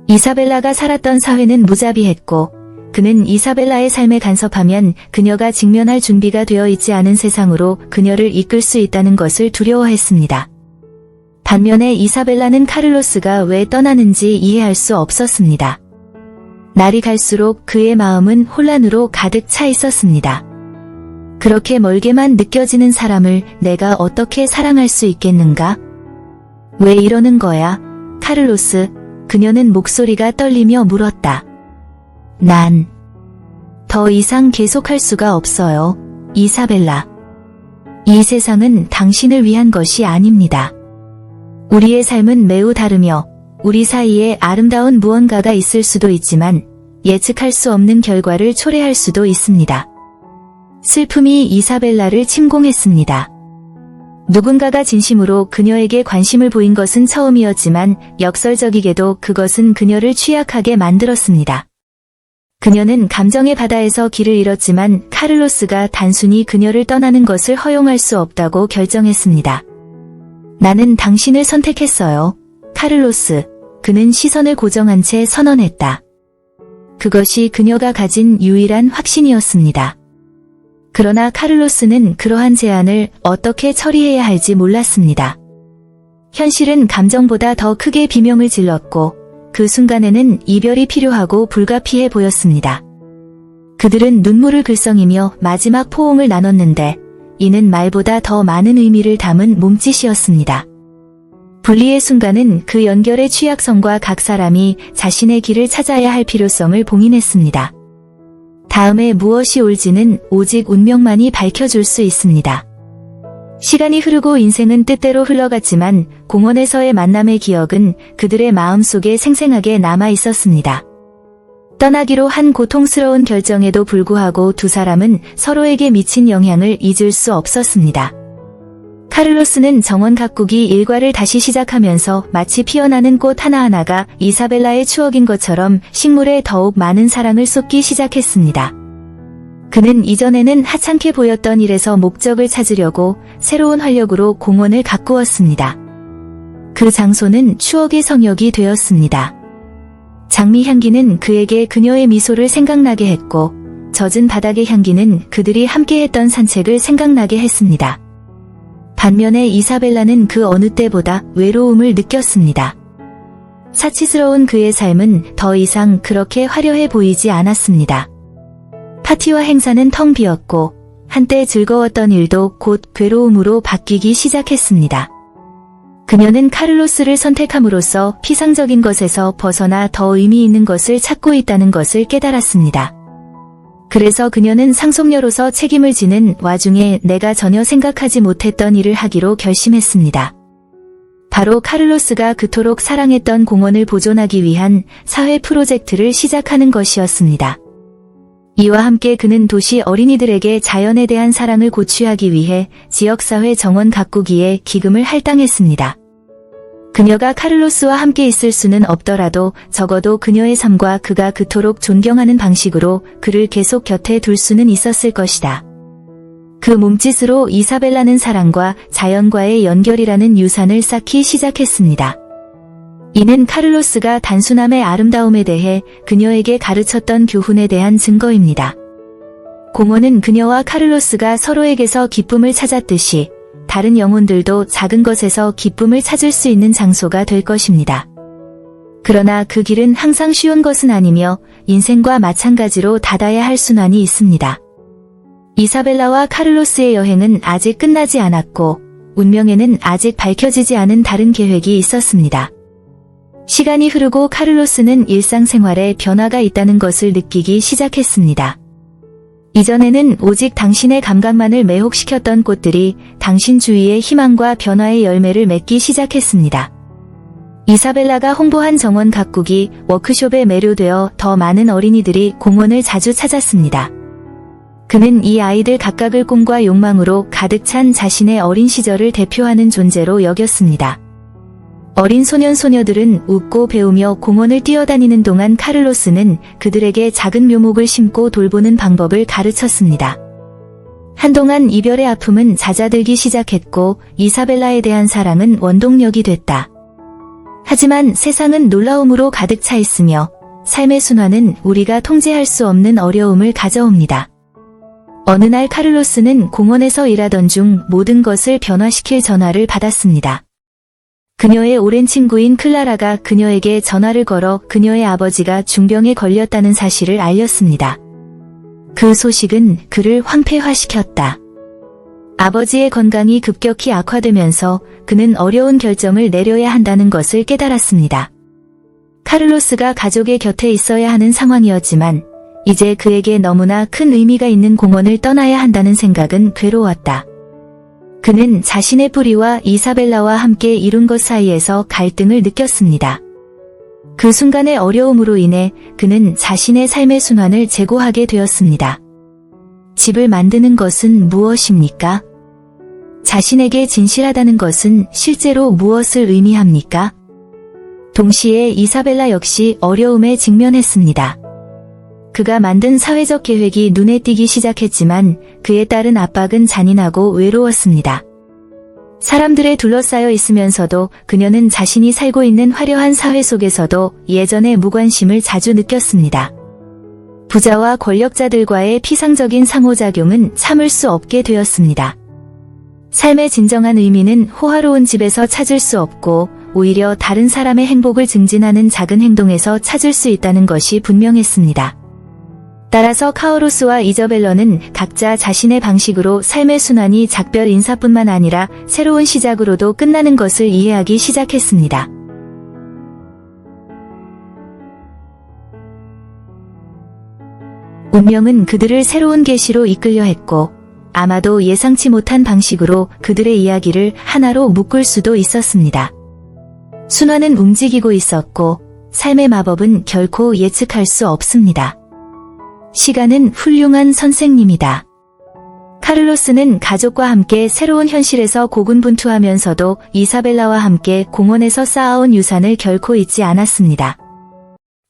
이사벨라가 살았던 사회는 무자비했고 그는 이사벨라의 삶에 간섭하면 그녀가 직면할 준비가 되어 있지 않은 세상으로 그녀를 이끌 수 있다는 것을 두려워했습니다. 반면에 이사벨라는 카를로스가 왜 떠나는지 이해할 수 없었습니다. 날이 갈수록 그의 마음은 혼란으로 가득 차 있었습니다. 그렇게 멀게만 느껴지는 사람을 내가 어떻게 사랑할 수 있겠는가? 왜 이러는 거야, 카를로스? 그녀는 목소리가 떨리며 물었다. 난 더 이상 계속할 수가 없어요, 이사벨라. 이 세상은 당신을 위한 것이 아닙니다. 우리의 삶은 매우 다르며 우리 사이에 아름다운 무언가가 있을 수도 있지만 예측할 수 없는 결과를 초래할 수도 있습니다. 슬픔이 이사벨라를 침공했습니다. 누군가가 진심으로 그녀에게 관심을 보인 것은 처음이었지만 역설적이게도 그것은 그녀를 취약하게 만들었습니다. 그녀는 감정의 바다에서 길을 잃었지만 카를로스가 단순히 그녀를 떠나는 것을 허용할 수 없다고 결정했습니다. 나는 당신을 선택했어요, 카를로스. 그는 시선을 고정한 채 선언했다. 그것이 그녀가 가진 유일한 확신이었습니다. 그러나 카를로스는 그러한 제안을 어떻게 처리해야 할지 몰랐습니다. 현실은 감정보다 더 크게 비명을 질렀고 그 순간에는 이별이 필요하고 불가피해 보였습니다. 그들은 눈물을 글썽이며 마지막 포옹을 나눴는데 이는 말보다 더 많은 의미를 담은 몸짓이었습니다. 분리의 순간은 그 연결의 취약성과 각 사람이 자신의 길을 찾아야 할 필요성을 봉인했습니다. 다음에 무엇이 올지는 오직 운명만이 밝혀줄 수 있습니다. 시간이 흐르고 인생은 뜻대로 흘러갔지만 공원에서의 만남의 기억은 그들의 마음속에 생생하게 남아 있었습니다. 떠나기로 한 고통스러운 결정에도 불구하고 두 사람은 서로에게 미친 영향을 잊을 수 없었습니다. 카를로스는 정원 가꾸기 일과를 다시 시작하면서 마치 피어나는 꽃 하나하나가 이사벨라의 추억인 것처럼 식물에 더욱 많은 사랑을 쏟기 시작했습니다. 그는 이전에는 하찮게 보였던 일에서 목적을 찾으려고 새로운 활력으로 공원을 가꾸었습니다. 그 장소는 추억의 성역이 되었습니다. 장미 향기는 그에게 그녀의 미소를 생각나게 했고 젖은 바닥의 향기는 그들이 함께했던 산책을 생각나게 했습니다. 반면에 이사벨라는 그 어느 때보다 외로움을 느꼈습니다. 사치스러운 그의 삶은 더 이상 그렇게 화려해 보이지 않았습니다. 파티와 행사는 텅 비었고 한때 즐거웠던 일도 곧 괴로움으로 바뀌기 시작했습니다. 그녀는 카를로스를 선택함으로써 피상적인 것에서 벗어나 더 의미 있는 것을 찾고 있다는 것을 깨달았습니다. 그래서 그녀는 상속녀로서 책임을 지는 와중에 내가 전혀 생각하지 못했던 일을 하기로 결심했습니다. 바로 카를로스가 그토록 사랑했던 공원을 보존하기 위한 사회 프로젝트를 시작하는 것이었습니다. 이와 함께 그는 도시 어린이들에게 자연에 대한 사랑을 고취하기 위해 지역사회 정원 가꾸기에 기금을 할당했습니다. 그녀가 카를로스와 함께 있을 수는 없더라도 적어도 그녀의 삶과 그가 그토록 존경하는 방식으로 그를 계속 곁에 둘 수는 있었을 것이다. 그 몸짓으로 이사벨라는 사랑과 자연과의 연결이라는 유산을 쌓기 시작했습니다. 이는 카를로스가 단순함의 아름다움에 대해 그녀에게 가르쳤던 교훈에 대한 증거입니다. 공원은 그녀와 카를로스가 서로에게서 기쁨을 찾았듯이 다른 영혼들도 작은 것에서 기쁨을 찾을 수 있는 장소가 될 것입니다. 그러나 그 길은 항상 쉬운 것은 아니며 인생과 마찬가지로 닫아야 할 순환이 있습니다. 이사벨라와 카를로스의 여행은 아직 끝나지 않았고 운명에는 아직 밝혀지지 않은 다른 계획이 있었습니다. 시간이 흐르고 카를로스는 일상생활에 변화가 있다는 것을 느끼기 시작했습니다. 이전에는 오직 당신의 감각만을 매혹시켰던 꽃들이 당신 주위에 희망과 변화의 열매를 맺기 시작했습니다. 이사벨라가 홍보한 정원 가꾸기 워크숍에 매료되어 더 많은 어린이들이 공원을 자주 찾았습니다. 그는 이 아이들 각각을 꿈과 욕망으로 가득 찬 자신의 어린 시절을 대표하는 존재로 여겼습니다. 어린 소년 소녀들은 웃고 배우며 공원을 뛰어다니는 동안 카를로스는 그들에게 작은 묘목을 심고 돌보는 방법을 가르쳤습니다. 한동안 이별의 아픔은 잦아들기 시작했고 이사벨라에 대한 사랑은 원동력이 됐다. 하지만 세상은 놀라움으로 가득 차 있으며 삶의 순환은 우리가 통제할 수 없는 어려움을 가져옵니다. 어느 날 카를로스는 공원에서 일하던 중 모든 것을 변화시킬 전화를 받았습니다. 그녀의 오랜 친구인 클라라가 그녀에게 전화를 걸어 그녀의 아버지가 중병에 걸렸다는 사실을 알렸습니다. 그 소식은 그를 황폐화시켰다. 아버지의 건강이 급격히 악화되면서 그는 어려운 결정을 내려야 한다는 것을 깨달았습니다. 카를로스가 가족의 곁에 있어야 하는 상황이었지만 이제 그에게 너무나 큰 의미가 있는 공원을 떠나야 한다는 생각은 괴로웠다. 그는 자신의 뿌리와 이사벨라와 함께 이룬 것 사이에서 갈등을 느꼈습니다. 그 순간의 어려움으로 인해 그는 자신의 삶의 순환을 재고하게 되었습니다. 집을 만드는 것은 무엇입니까? 자신에게 진실하다는 것은 실제로 무엇을 의미합니까? 동시에 이사벨라 역시 어려움에 직면했습니다. 그가 만든 사회적 계획이 눈에 띄기 시작했지만 그에 따른 압박은 잔인하고 외로웠습니다. 사람들에 둘러싸여 있으면서도 그녀는 자신이 살고 있는 화려한 사회 속에서도 예전의 무관심을 자주 느꼈습니다. 부자와 권력자들과의 피상적인 상호작용은 참을 수 없게 되었습니다. 삶의 진정한 의미는 호화로운 집에서 찾을 수 없고 오히려 다른 사람의 행복을 증진하는 작은 행동에서 찾을 수 있다는 것이 분명했습니다. 따라서 카오루스와 이저벨러는 각자 자신의 방식으로 삶의 순환이 작별 인사뿐만 아니라 새로운 시작으로도 끝나는 것을 이해하기 시작했습니다. 운명은 그들을 새로운 계시로 이끌려 했고 아마도 예상치 못한 방식으로 그들의 이야기를 하나로 묶을 수도 있었습니다. 순환은 움직이고 있었고 삶의 마법은 결코 예측할 수 없습니다. 시간은 훌륭한 선생님이다. 카를로스는 가족과 함께 새로운 현실에서 고군분투하면서도 이사벨라와 함께 공원에서 쌓아온 유산을 결코 잊지 않았습니다.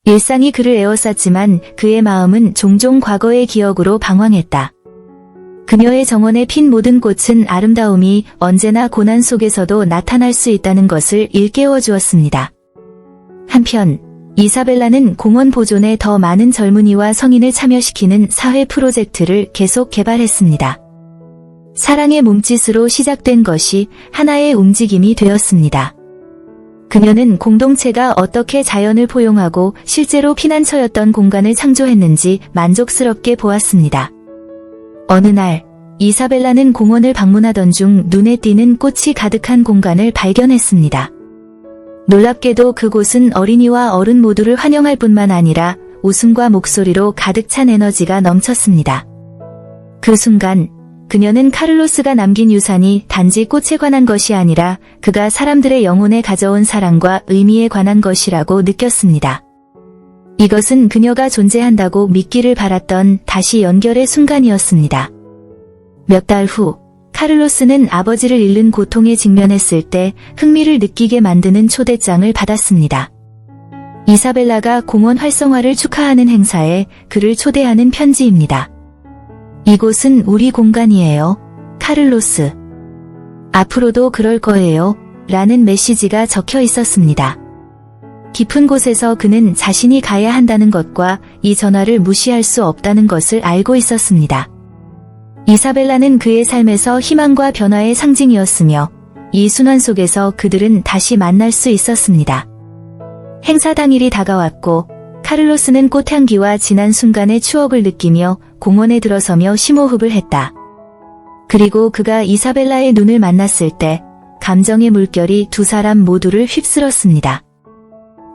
일상이 그를 에워쌌지만 그의 마음은 종종 과거의 기억으로 방황했다. 그녀의 정원에 핀 모든 꽃은 아름다움이 언제나 고난 속에서도 나타날 수 있다는 것을 일깨워 주었습니다. 한편 이사벨라는 공원 보존에 더 많은 젊은이와 성인을 참여시키는 사회 프로젝트를 계속 개발했습니다. 사랑의 몸짓으로 시작된 것이 하나의 움직임이 되었습니다. 그녀는 공동체가 어떻게 자연을 포용하고 실제로 피난처였던 공간을 창조했는지 만족스럽게 보았습니다. 어느 날 이사벨라는 공원을 방문하던 중 눈에 띄는 꽃이 가득한 공간을 발견했습니다. 놀랍게도 그곳은 어린이와 어른 모두를 환영할 뿐만 아니라 웃음과 목소리로 가득 찬 에너지가 넘쳤습니다. 그 순간 그녀는 카를로스가 남긴 유산이 단지 꽃에 관한 것이 아니라 그가 사람들의 영혼에 가져온 사랑과 의미에 관한 것이라고 느꼈습니다. 이것은 그녀가 존재한다고 믿기를 바랐던 다시 연결의 순간이었습니다. 몇 달 후 카를로스는 아버지를 잃는 고통에 직면했을 때 흥미를 느끼게 만드는 초대장을 받았습니다. 이사벨라가 공원 활성화를 축하하는 행사에 그를 초대하는 편지입니다. 이곳은 우리 공간이에요, 카를로스. 앞으로도 그럴 거예요, 라는 메시지가 적혀 있었습니다. 깊은 곳에서 그는 자신이 가야 한다는 것과 이 전화를 무시할 수 없다는 것을 알고 있었습니다. 이사벨라는 그의 삶에서 희망과 변화의 상징이었으며 이 순환 속에서 그들은 다시 만날 수 있었습니다. 행사 당일이 다가왔고 카를로스는 꽃향기와 지난 순간의 추억을 느끼며 공원에 들어서며 심호흡을 했다. 그리고 그가 이사벨라의 눈을 만났을 때 감정의 물결이 두 사람 모두를 휩쓸었습니다.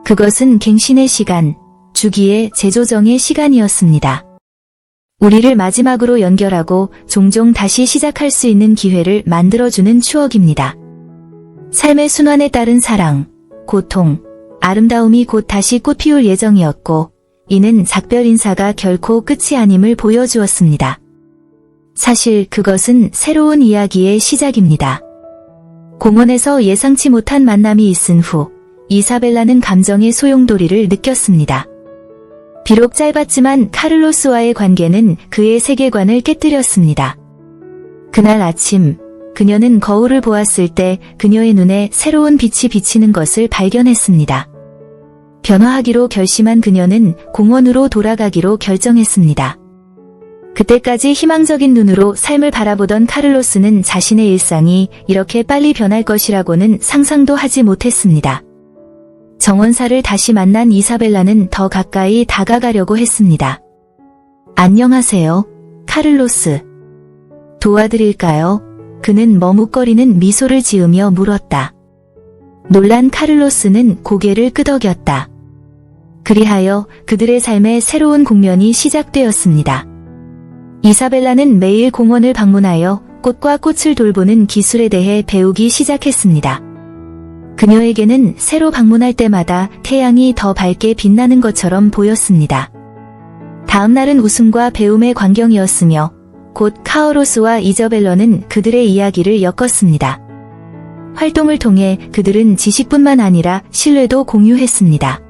그것은 갱신의 시간, 주기의 재조정의 시간이었습니다. 우리를 마지막으로 연결하고 종종 다시 시작할 수 있는 기회를 만들어주는 추억입니다. 삶의 순환에 따른 사랑, 고통, 아름다움이 곧 다시 꽃피울 예정이었고 이는 작별 인사가 결코 끝이 아님을 보여주었습니다. 사실 그것은 새로운 이야기의 시작입니다. 공원에서 예상치 못한 만남이 있은 후 이사벨라는 감정의 소용돌이를 느꼈습니다. 비록 짧았지만 카를로스와의 관계는 그의 세계관을 깨뜨렸습니다. 그날 아침 그녀는 거울을 보았을 때 그녀의 눈에 새로운 빛이 비치는 것을 발견했습니다. 변화하기로 결심한 그녀는 공원으로 돌아가기로 결정했습니다. 그때까지 희망적인 눈으로 삶을 바라보던 카를로스는 자신의 일상이 이렇게 빨리 변할 것이라고는 상상도 하지 못했습니다. 정원사를 다시 만난 이사벨라는 더 가까이 다가가려고 했습니다. 안녕하세요, 카를로스. 도와드릴까요? 그는 머뭇거리는 미소를 지으며 물었다. 놀란 카를로스는 고개를 끄덕였다. 그리하여 그들의 삶의 새로운 국면이 시작되었습니다. 이사벨라는 매일 공원을 방문하여 꽃과 꽃을 돌보는 기술에 대해 배우기 시작했습니다. 그녀에게는 새로 방문할 때마다 태양이 더 밝게 빛나는 것처럼 보였습니다. 다음 날은 웃음과 배움의 광경이었으며 곧 카오로스와 이저벨러는 그들의 이야기를 엮었습니다. 활동을 통해 그들은 지식뿐만 아니라 신뢰도 공유했습니다.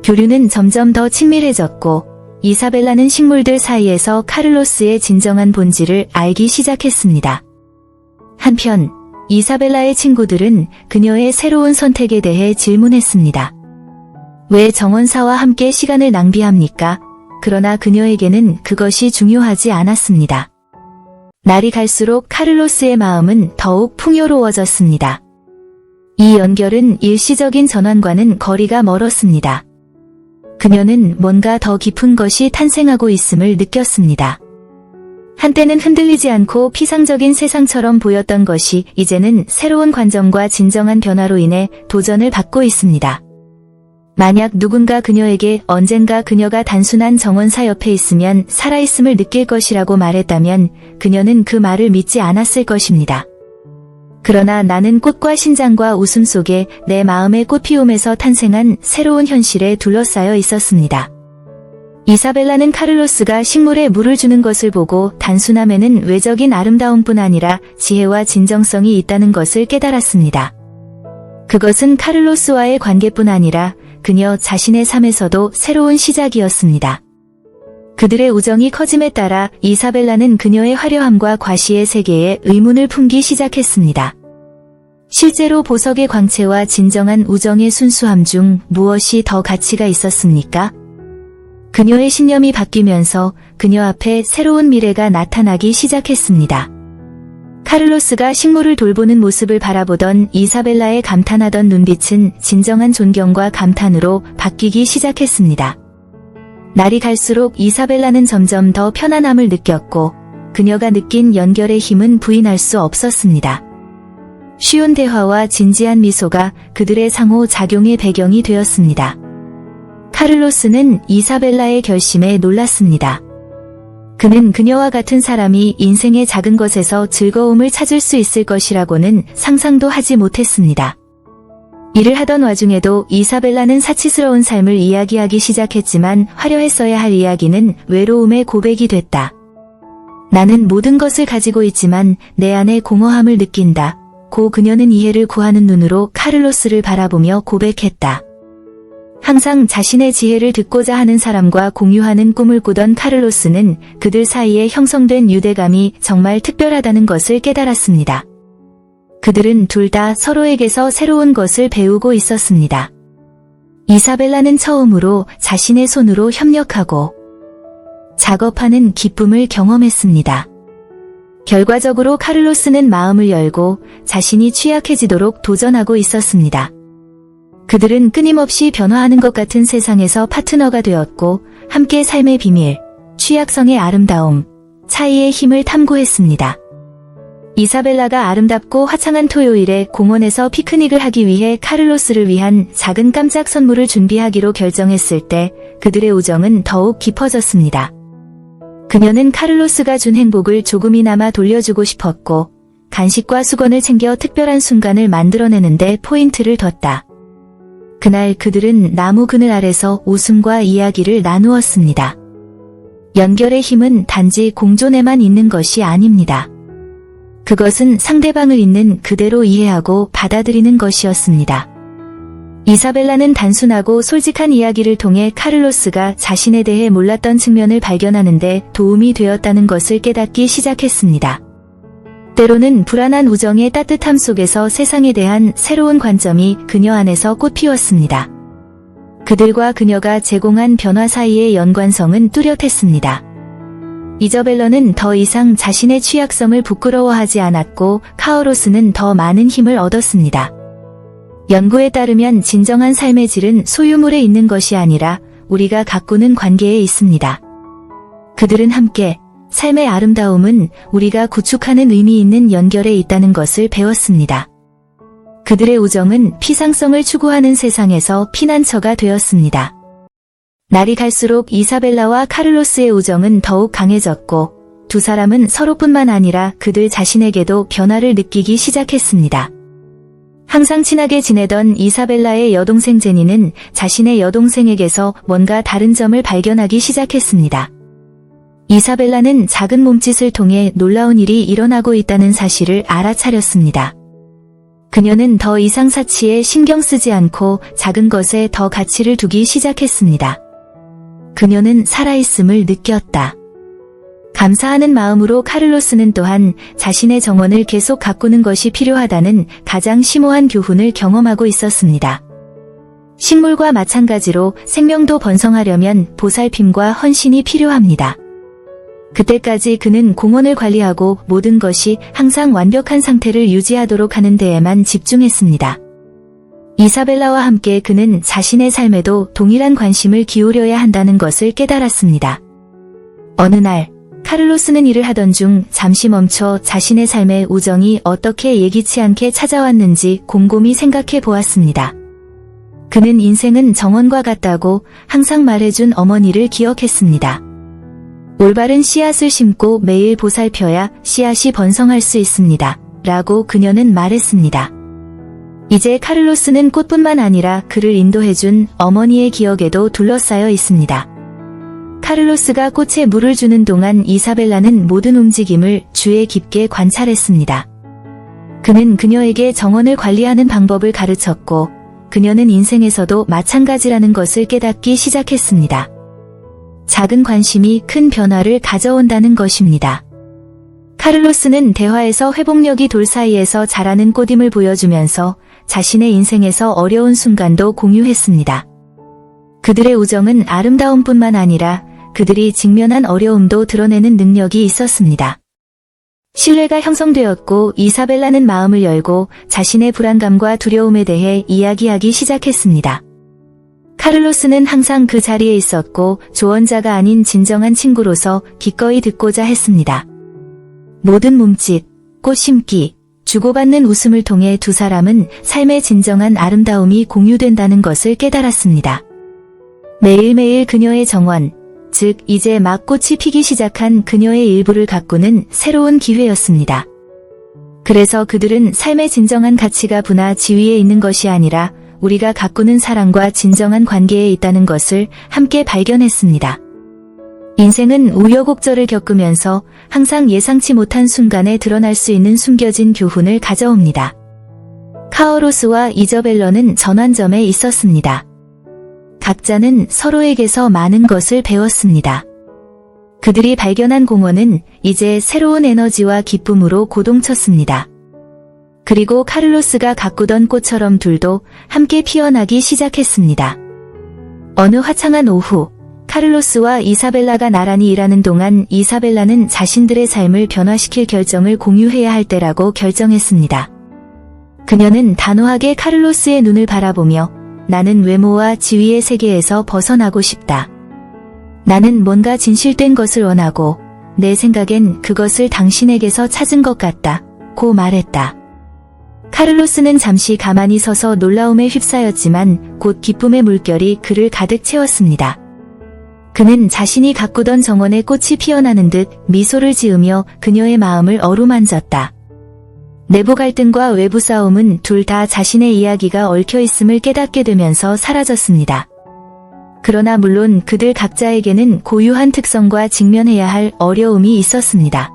교류는 점점 더 친밀해졌고 이사벨라는 식물들 사이에서 카를로스의 진정한 본질을 알기 시작했습니다. 한편 이사벨라의 친구들은 그녀의 새로운 선택에 대해 질문했습니다. 왜 정원사와 함께 시간을 낭비합니까? 그러나 그녀에게는 그것이 중요하지 않았습니다. 날이 갈수록 카를로스의 마음은 더욱 풍요로워졌습니다. 이 연결은 일시적인 전환과는 거리가 멀었습니다. 그녀는 뭔가 더 깊은 것이 탄생하고 있음을 느꼈습니다. 한때는 흔들리지 않고 피상적인 세상처럼 보였던 것이 이제는 새로운 관점과 진정한 변화로 인해 도전을 받고 있습니다. 만약 누군가 그녀에게 언젠가 그녀가 단순한 정원사 옆에 있으면 살아있음을 느낄 것이라고 말했다면 그녀는 그 말을 믿지 않았을 것입니다. 그러나 나는 꽃과 신장과 웃음 속에 내 마음의 꽃피움에서 탄생한 새로운 현실에 둘러싸여 있었습니다. 이사벨라는 카를로스가 식물에 물을 주는 것을 보고 단순함에는 외적인 아름다움뿐 아니라 지혜와 진정성이 있다는 것을 깨달았습니다. 그것은 카를로스와의 관계뿐 아니라 그녀 자신의 삶에서도 새로운 시작이었습니다. 그들의 우정이 커짐에 따라 이사벨라는 그녀의 화려함과 과시의 세계에 의문을 품기 시작했습니다. 실제로 보석의 광채와 진정한 우정의 순수함 중 무엇이 더 가치가 있었습니까? 그녀의 신념이 바뀌면서 그녀 앞에 새로운 미래가 나타나기 시작했습니다. 카를로스가 식물을 돌보는 모습을 바라보던 이사벨라의 감탄하던 눈빛은 진정한 존경과 감탄으로 바뀌기 시작했습니다. 날이 갈수록 이사벨라는 점점 더 편안함을 느꼈고 그녀가 느낀 연결의 힘은 부인할 수 없었습니다. 쉬운 대화와 진지한 미소가 그들의 상호작용의 배경이 되었습니다. 카를로스는 이사벨라의 결심에 놀랐습니다. 그는 그녀와 같은 사람이 인생의 작은 것에서 즐거움을 찾을 수 있을 것이라고는 상상도 하지 못했습니다. 일을 하던 와중에도 이사벨라는 사치스러운 삶을 이야기하기 시작했지만 화려했어야 할 이야기는 외로움의 고백이 됐다. 나는 모든 것을 가지고 있지만 내 안에 공허함을 느낀다. 고 그녀는 이해를 구하는 눈으로 카를로스를 바라보며 고백했다. 항상 자신의 지혜를 듣고자 하는 사람과 공유하는 꿈을 꾸던 카를로스는 그들 사이에 형성된 유대감이 정말 특별하다는 것을 깨달았습니다. 그들은 둘 다 서로에게서 새로운 것을 배우고 있었습니다. 이사벨라는 처음으로 자신의 손으로 협력하고 작업하는 기쁨을 경험했습니다. 결과적으로 카를로스는 마음을 열고 자신이 취약해지도록 도전하고 있었습니다. 그들은 끊임없이 변화하는 것 같은 세상에서 파트너가 되었고 함께 삶의 비밀, 취약성의 아름다움, 차이의 힘을 탐구했습니다. 이사벨라가 아름답고 화창한 토요일에 공원에서 피크닉을 하기 위해 카를로스를 위한 작은 깜짝 선물을 준비하기로 결정했을 때 그들의 우정은 더욱 깊어졌습니다. 그녀는 카를로스가 준 행복을 조금이나마 돌려주고 싶었고 간식과 수건을 챙겨 특별한 순간을 만들어내는데 포인트를 뒀다. 그날 그들은 나무 그늘 아래서 웃음과 이야기를 나누었습니다. 연결의 힘은 단지 공존에만 있는 것이 아닙니다. 그것은 상대방을 있는 그대로 이해하고 받아들이는 것이었습니다. 이사벨라는 단순하고 솔직한 이야기를 통해 카를로스가 자신에 대해 몰랐던 측면을 발견하는데 도움이 되었다는 것을 깨닫기 시작했습니다. 때로는 불안한 우정의 따뜻함 속에서 세상에 대한 새로운 관점이 그녀 안에서 꽃피웠습니다. 그들과 그녀가 제공한 변화 사이의 연관성은 뚜렷했습니다. 이저벨러는 더 이상 자신의 취약성을 부끄러워하지 않았고 카오로스는 더 많은 힘을 얻었습니다. 연구에 따르면 진정한 삶의 질은 소유물에 있는 것이 아니라 우리가 가꾸는 관계에 있습니다. 그들은 함께 삶의 아름다움은 우리가 구축하는 의미 있는 연결에 있다는 것을 배웠습니다. 그들의 우정은 피상성을 추구하는 세상에서 피난처가 되었습니다. 날이 갈수록 이사벨라와 카를로스의 우정은 더욱 강해졌고 두 사람은 서로뿐만 아니라 그들 자신에게도 변화를 느끼기 시작했습니다. 항상 친하게 지내던 이사벨라의 여동생 제니는 자신의 여동생에게서 뭔가 다른 점을 발견하기 시작했습니다. 이사벨라는 작은 몸짓을 통해 놀라운 일이 일어나고 있다는 사실을 알아차렸습니다. 그녀는 더 이상 사치에 신경 쓰지 않고 작은 것에 더 가치를 두기 시작했습니다. 그녀는 살아있음을 느꼈다. 감사하는 마음으로 카를로스는 또한 자신의 정원을 계속 가꾸는 것이 필요하다는 가장 심오한 교훈을 경험하고 있었습니다. 식물과 마찬가지로 생명도 번성하려면 보살핌과 헌신이 필요합니다. 그때까지 그는 공원을 관리하고 모든 것이 항상 완벽한 상태를 유지하도록 하는 데에만 집중했습니다. 이사벨라와 함께 그는 자신의 삶에도 동일한 관심을 기울여야 한다는 것을 깨달았습니다. 어느 날 카를로스는 일을 하던 중 잠시 멈춰 자신의 삶의 우정이 어떻게 예기치 않게 찾아왔는지 곰곰이 생각해 보았습니다. 그는 인생은 정원과 같다고 항상 말해준 어머니를 기억했습니다. 올바른 씨앗을 심고 매일 보살펴야 씨앗이 번성할 수 있습니다. 라고 그녀는 말했습니다. 이제 카를로스는 꽃뿐만 아니라 그를 인도해준 어머니의 기억에도 둘러싸여 있습니다. 카를로스가 꽃에 물을 주는 동안 이사벨라는 모든 움직임을 주의 깊게 관찰했습니다. 그는 그녀에게 정원을 관리하는 방법을 가르쳤고 그녀는 인생에서도 마찬가지라는 것을 깨닫기 시작했습니다. 작은 관심이 큰 변화를 가져온다는 것입니다. 카를로스는 대화에서 회복력이 돌 사이에서 자라는 꽃임을 보여주면서 자신의 인생에서 어려운 순간도 공유했습니다. 그들의 우정은 아름다움뿐만 아니라 그들이 직면한 어려움도 드러내는 능력이 있었습니다. 신뢰가 형성되었고 이사벨라는 마음을 열고 자신의 불안감과 두려움에 대해 이야기하기 시작했습니다. 카를로스는 항상 그 자리에 있었고 조언자가 아닌 진정한 친구로서 기꺼이 듣고자 했습니다. 모든 몸짓, 꽃 심기, 주고받는 웃음을 통해 두 사람은 삶의 진정한 아름다움이 공유된다는 것을 깨달았습니다. 매일매일 그녀의 정원, 즉 이제 막 꽃이 피기 시작한 그녀의 일부를 가꾸는 새로운 기회였습니다. 그래서 그들은 삶의 진정한 가치가 부나 지위에 있는 것이 아니라 우리가 가꾸는 사랑과 진정한 관계에 있다는 것을 함께 발견했습니다. 인생은 우여곡절을 겪으면서 항상 예상치 못한 순간에 드러날 수 있는 숨겨진 교훈을 가져옵니다. 카오로스와 이저벨러는 전환점에 있었습니다. 각자는 서로에게서 많은 것을 배웠습니다. 그들이 발견한 공원은 이제 새로운 에너지와 기쁨으로 고동쳤습니다. 그리고 카를로스가 가꾸던 꽃처럼 둘도 함께 피어나기 시작했습니다. 어느 화창한 오후, 카를로스와 이사벨라가 나란히 일하는 동안 이사벨라는 자신들의 삶을 변화시킬 결정을 공유해야 할 때라고 결정했습니다. 그녀는 단호하게 카를로스의 눈을 바라보며 나는 외모와 지위의 세계에서 벗어나고 싶다. 나는 뭔가 진실된 것을 원하고 내 생각엔 그것을 당신에게서 찾은 것 같다. 고 말했다. 카를로스는 잠시 가만히 서서 놀라움에 휩싸였지만 곧 기쁨의 물결이 그를 가득 채웠습니다. 그는 자신이 가꾸던 정원에 꽃이 피어나는 듯 미소를 지으며 그녀의 마음을 어루만졌다. 내부 갈등과 외부 싸움은 둘 다 자신의 이야기가 얽혀 있음을 깨닫게 되면서 사라졌습니다. 그러나 물론 그들 각자에게는 고유한 특성과 직면해야 할 어려움이 있었습니다.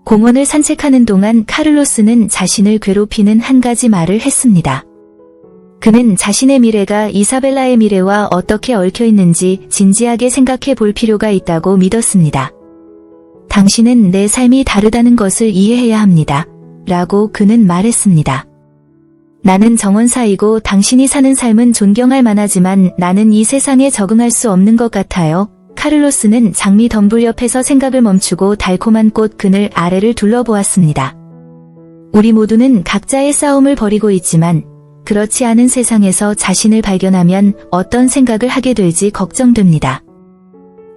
공원을 산책하는 동안 카를로스는 자신을 괴롭히는 한 가지 말을 했습니다. 그는 자신의 미래가 이사벨라의 미래와 어떻게 얽혀 있는지 진지하게 생각해 볼 필요가 있다고 믿었습니다. 당신은 내 삶이 다르다는 것을 이해해야 합니다. 라고 그는 말했습니다. 나는 정원사이고 당신이 사는 삶은 존경할 만하지만 나는 이 세상에 적응할 수 없는 것 같아요. 카를로스는 장미 덤불 옆에서 생각을 멈추고 달콤한 꽃 그늘 아래를 둘러보았습니다. 우리 모두는 각자의 싸움을 벌이고 있지만 그렇지 않은 세상에서 자신을 발견하면 어떤 생각을 하게 될지 걱정됩니다.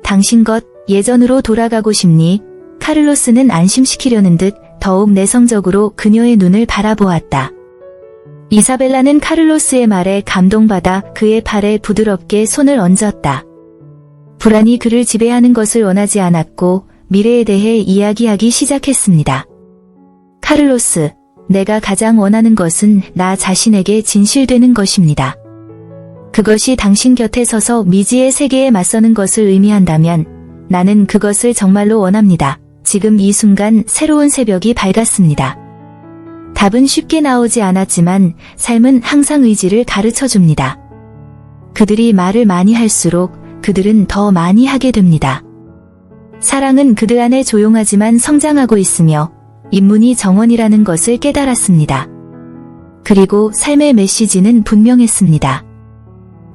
당신 것 예전으로 돌아가고 싶니? 카를로스는 안심시키려는 듯 더욱 내성적으로 그녀의 눈을 바라보았다. 이사벨라는 카를로스의 말에 감동받아 그의 팔에 부드럽게 손을 얹었다. 불안이 그를 지배하는 것을 원하지 않았고 미래에 대해 이야기하기 시작했습니다. 카를로스, 내가 가장 원하는 것은 나 자신에게 진실되는 것입니다. 그것이 당신 곁에 서서 미지의 세계에 맞서는 것을 의미한다면 나는 그것을 정말로 원합니다. 지금 이 순간 새로운 새벽이 밝았습니다. 답은 쉽게 나오지 않았지만 삶은 항상 의지를 가르쳐줍니다. 그들이 말을 많이 할수록 그들은 더 많이 하게 됩니다. 사랑은 그들 안에 조용하지만 성장하고 있으며 인문이 정원이라는 것을 깨달았습니다. 그리고 삶의 메시지는 분명했습니다.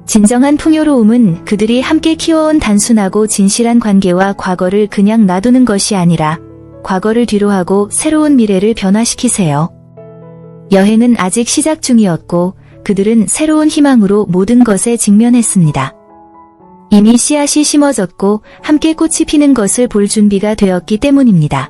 진정한 풍요로움은 그들이 함께 키워온 단순하고 진실한 관계와 과거를 그냥 놔두는 것이 아니라 과거를 뒤로하고 새로운 미래를 변화시키세요. 여행은 아직 시작 중이었고 그들은 새로운 희망으로 모든 것에 직면했습니다. 이미 씨앗이 심어졌고 함께 꽃이 피는 것을 볼 준비가 되었기 때문입니다.